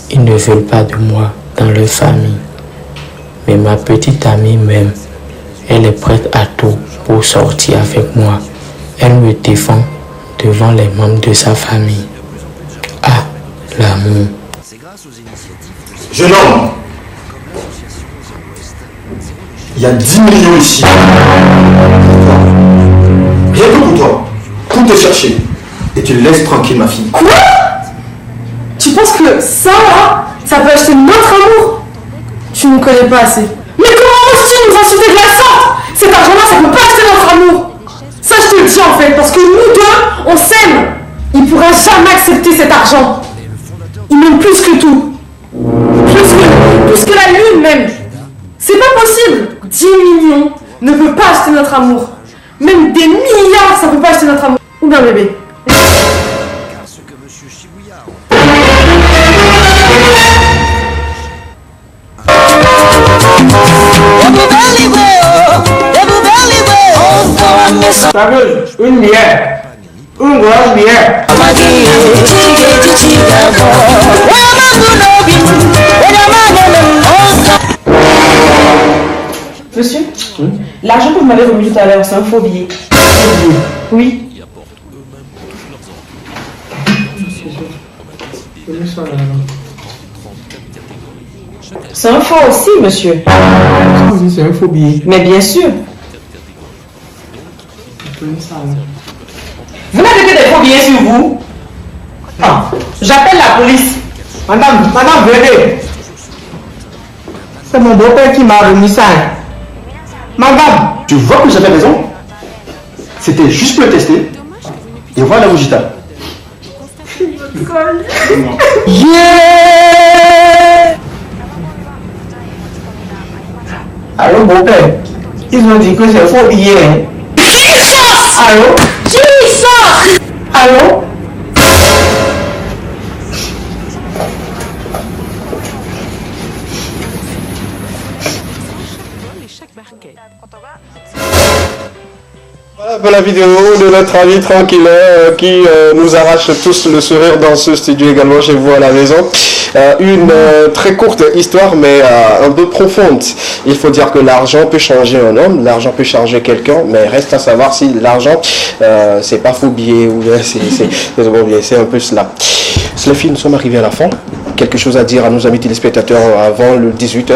Speaker 11: Ils ne veulent pas de moi dans leur famille. Mais ma petite amie m'aime. Elle est prête à tout pour sortir avec moi. Elle me défend devant les membres de sa famille. Ah, l'amour.
Speaker 9: Jeune homme, il y a 10 millions ici. Rien que pour toi. Pour te chercher. Et tu laisses tranquille ma fille.
Speaker 10: Quoi? Tu penses que ça là, ça peut acheter notre amour? Tu ne connais pas assez. Mais comment oses-tu nous insulter de la sorte? Cet argent-là, ça ne peut pas acheter notre amour. Ça, je te le dis en fait, parce que nous deux, on s'aime. Il ne pourra jamais accepter cet argent. Il m'aime plus que tout. Plus que la lune même. C'est pas possible. 10 millions ne peut pas acheter notre amour. Même des milliards, ça ne peut pas acheter notre amour. Ou bien bébé.
Speaker 12: Une bière. Une grosse bière.
Speaker 10: Monsieur, l'argent que vous m'avez remis tout à l'heure, c'est un faux billet. Oui. C'est un faux aussi, monsieur.
Speaker 12: C'est un faux billet.
Speaker 10: Mais bien sûr. Vous n'avez que des faux billets sur vous. Ah, j'appelle la police.
Speaker 12: Madame, venez. C'est mon beau-père qui m'a remis ça. Madame, tu vois que j'avais raison? C'était juste pour le tester. Et voilà le résultat. Yeah! Allô, beau-père? Ils ont dit que c'est faux billet. Jesus! Allô? Jesus! Allô?
Speaker 1: Voilà pour la vidéo de notre ami tranquille qui nous arrache tous le sourire dans ce studio également chez vous à la maison. Une très courte histoire mais un peu profonde. Il faut dire que l'argent peut changer un homme, l'argent peut changer quelqu'un, mais reste à savoir si l'argent c'est pas faux billet ou c'est un peu cela. Slaify, nous sommes arrivés à la fin. Quelque chose à dire à nos amis téléspectateurs avant le 18h?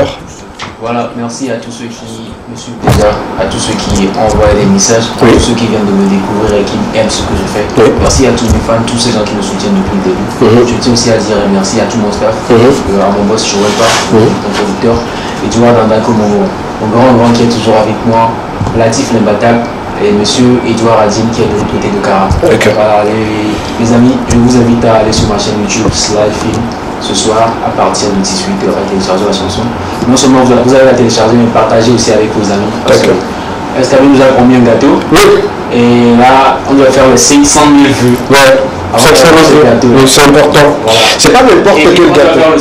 Speaker 7: Voilà, merci à tous ceux qui me suivent déjà, à tous ceux qui envoient des messages, à tous ceux qui viennent de me découvrir et qui aiment ce que je fais. Merci à tous mes fans, tous ces gens qui me soutiennent depuis le début. Je tiens aussi à dire merci à tout mon staff, à mon boss Joël Park, mon producteur, et tu vois Dandako, mon grand qui est toujours avec moi, Latif l'imbattable, et monsieur Edouard Adine qui est de l'autre côté de Cara. Voilà, les amis, je vous invite à aller sur ma chaîne YouTube Slaify ce soir à partir de 18h à télécharger la chanson. Non seulement vous allez la télécharger, mais partagez aussi avec vos amis. Parce que SKB nous a promis un gâteau. Et là, on doit faire les 500 000 vues.
Speaker 1: C'est important. Voilà. C'est pas n'importe quel gâteau. On doit faire
Speaker 7: les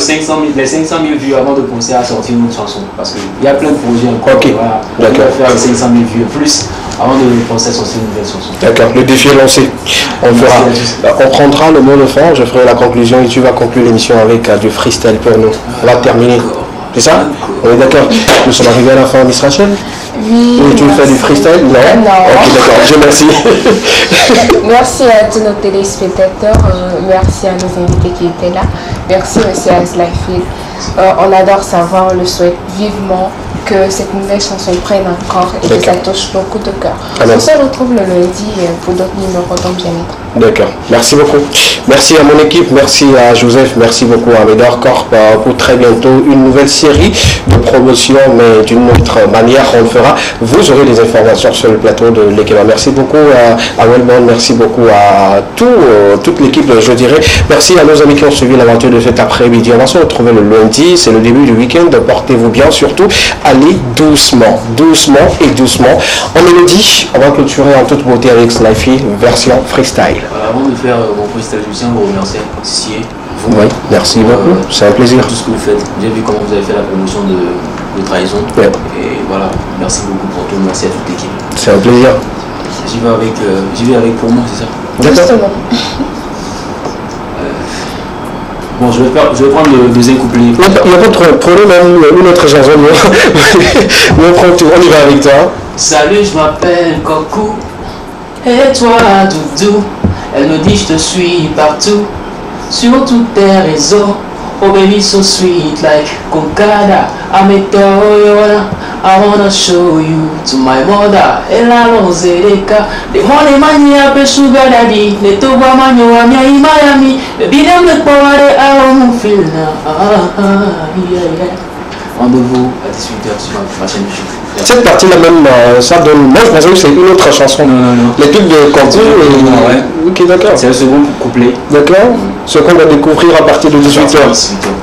Speaker 7: 500 000 vues avant de penser à sortir une autre chanson. Parce qu'il y a plein de projets encore. Voilà. On doit faire les 500 000 vues plus avant de penser à sortir une nouvelle chanson.
Speaker 1: D'accord, le défi est lancé. On fera. On prendra le mot de fin, je ferai la conclusion et tu vas conclure l'émission avec du freestyle pour nous. On va terminer. C'est ça? On est d'accord. Nous sommes arrivés à la fin, Miss Rachel?
Speaker 6: Oui.
Speaker 1: Et tu fais du freestyle? Non. Ok, d'accord, je remercie.
Speaker 6: Merci à tous nos téléspectateurs, merci à nos invités qui étaient là, merci aussi à Slaify. On adore ça, on le souhaite vivement que cette nouvelle chanson prenne encore et que ça touche beaucoup de cœur. On se retrouve le lundi pour d'autres numéros dans Bien-être.
Speaker 1: D'accord, merci beaucoup. Merci à mon équipe, merci à Joseph, merci beaucoup à Médor Corp pour très bientôt une nouvelle série de promotion, mais d'une autre manière on le fera. Vous aurez les informations sur le plateau de l'équipe. Merci beaucoup à Wellborn, merci beaucoup à toute l'équipe, je dirais. Merci à nos amis qui ont suivi l'aventure de cet après-midi. On va se retrouver le lundi, c'est le début du week-end. Portez-vous bien, surtout allez doucement, doucement et doucement. En mélodie, on va clôturer en toute beauté avec Slaify version freestyle.
Speaker 7: Voilà, avant de faire mon freestyle, je tiens à vous remercier.
Speaker 1: Oui, merci beaucoup, c'est un plaisir.
Speaker 7: Tout ce que vous faites. J'ai vu comment vous avez fait la promotion de Trahison. Et voilà, merci beaucoup pour tout, merci à toute l'équipe.
Speaker 1: C'est un plaisir.
Speaker 7: J'y vais avec pour moi, c'est ça?
Speaker 6: Justement.
Speaker 7: Bon, je vais prendre le deuxième couplet.
Speaker 1: Il n'y a pas de problème, une autre chanson. On prend tout, on y va avec toi.
Speaker 7: Salut, je m'appelle Coco. Et toi, Doudou. Elle me dit je te suis partout. Sur tous tes réseaux. Oh baby, so sweet like Kokada. I'm a Toyota. I wanna show you to my mother. Elle a lancé les cas. Les money mani a peu sugar daddy. Les toba manyo a Miami. Le bidem de power à mon fil. Rendez-vous à 18h sur ma chaîne YouTube.
Speaker 1: Cette partie-là même, ça donne... Moi je pensais que c'est une autre chanson.
Speaker 7: Non.
Speaker 1: Les trucs de Cantu
Speaker 7: ouais.
Speaker 1: Ok, d'accord.
Speaker 7: C'est le second couplet.
Speaker 1: D'accord. Ce qu'on va découvrir à partir de 18h.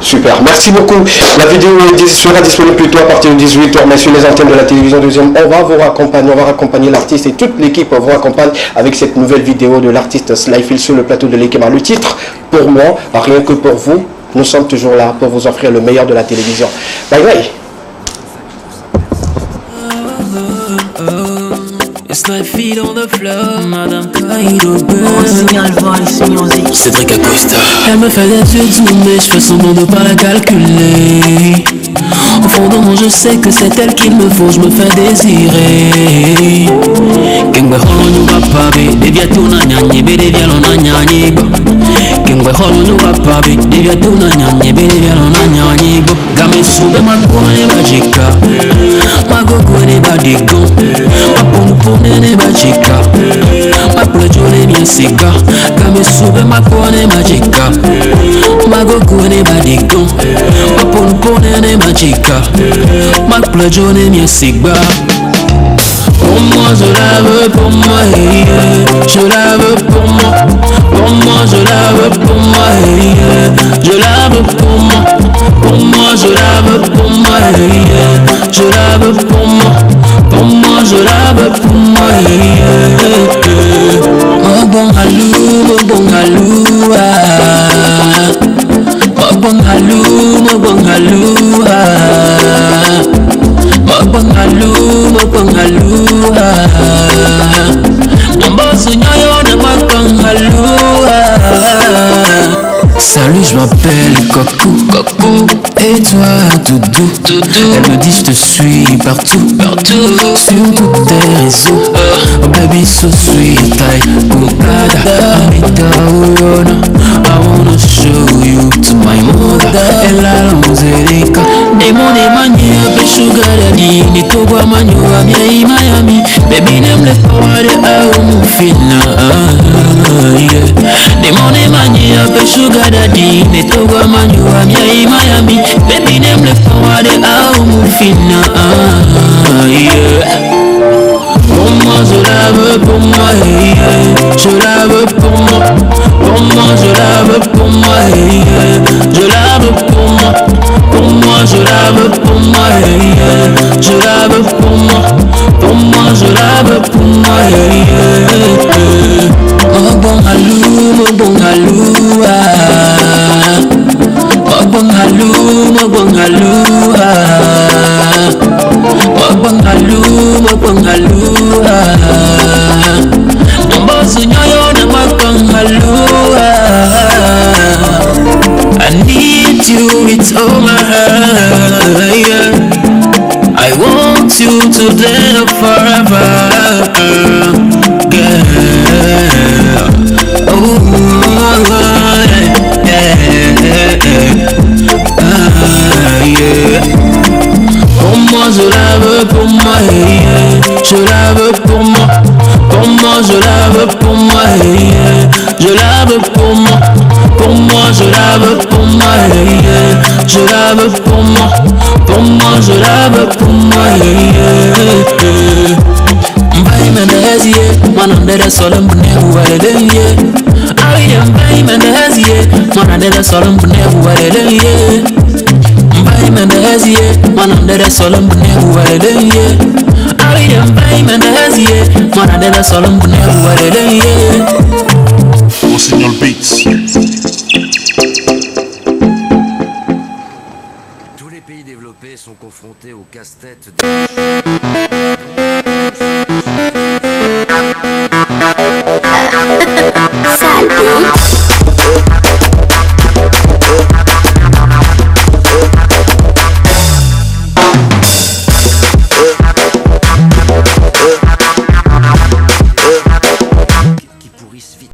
Speaker 1: Super, merci beaucoup. La vidéo sera disponible plutôt à partir de 18h, mais sur les antennes de la télévision deuxième, on va vous accompagner l'artiste et toute l'équipe vous accompagne avec cette nouvelle vidéo de l'artiste Slaify sur le plateau de l'équipe. Le titre, pour moi, rien que pour vous, nous sommes toujours là pour vous offrir le meilleur de la télévision. Bye bye.
Speaker 8: It's like feet on the floor, Madame Heidelberg.
Speaker 5: Signal voice music.
Speaker 8: Cédric Acosta. Elle me fait des yeux doux, mais je fais semblant de pas la calculer. Au fond de moi, je sais que c'est elle qu'il me faut, je me fais désirer. Kengwe holo nyuga pabe, devia tuna nyanyi, devia lona nyanyi go. Kengwe holo nyuga pabe, devia tuna nyanyi, devia lona nyanyi go. Game sube magone majika, magogone badigo. Mapone ne majika, maplejone miesiga. Game sube magone majika, magogone badigo. Mapone ne majika, maplejone miesiga. Pour moi je la veux, pour moi, hey, yeah. Je la veux pour moi. Pour moi je la veux, pour moi, hey, yeah. Je la veux pour moi. Pour moi je la veux, pour moi, hey, yeah. Je la veux pour moi. Pour moi je la veux pour moi, hey, yeah. Mon bon halou, ah. Mon bon halou, ah. Mabangalou, Mambosu nyoyo na mabangalou. Salut, je m'appelle Coco, et toi Doudou. Elle me dit je te suis partout, sur tous tes réseaux. Oh baby, so sweet, like Kukada, Amita Urona. I wanna show you to my mother. Ella la muzerika, demone manye ape sugar daddy. Nitogwa manyo amia Miami. Baby name le forward au mufina, yeah. Demone manye ape sugar daddy. Nitogwa manyo amia Miami. Baby name le forward au mufina, yeah. Pour moi je la veux, pour moi, hey, yeah. Je la veux pour moi. Pour moi je la veux, pour moi, hey, yeah. Je la veux pour moi. Pour moi je la veux, pour moi, hey, yeah. Je la veux pour moi. Pour moi je la veux pour moi, hey, yeah. Mon bon halou, ah. Mon bon halou, ah. Mabangalou, ah. Mambosu nyoyo na mabangalou, ah. I need you with all my heart, yeah. I want you today or forever, girl. Oh, yeah. Pour moi je la veux, pour moi, hey, yeah. Je la veux pour moi. Pour moi je la veux, pour moi, hey, yeah. Je la veux pour moi. Pour moi je la veux, pour moi, hey, yeah. Je la veux pour moi. Pour moi je la veux pour moi, hey, yeah. Mbai mendezie, manandere solem bune uweleye. Awi mbai mendezie, manandere solem bune uweleye. Mbai mendezie, manandere solem bune uweleye. Awi mbai mendezie, manandere solem bune uweleye.
Speaker 2: Rossignol Beats.
Speaker 13: Tous les pays développés sont confrontés au casse-tête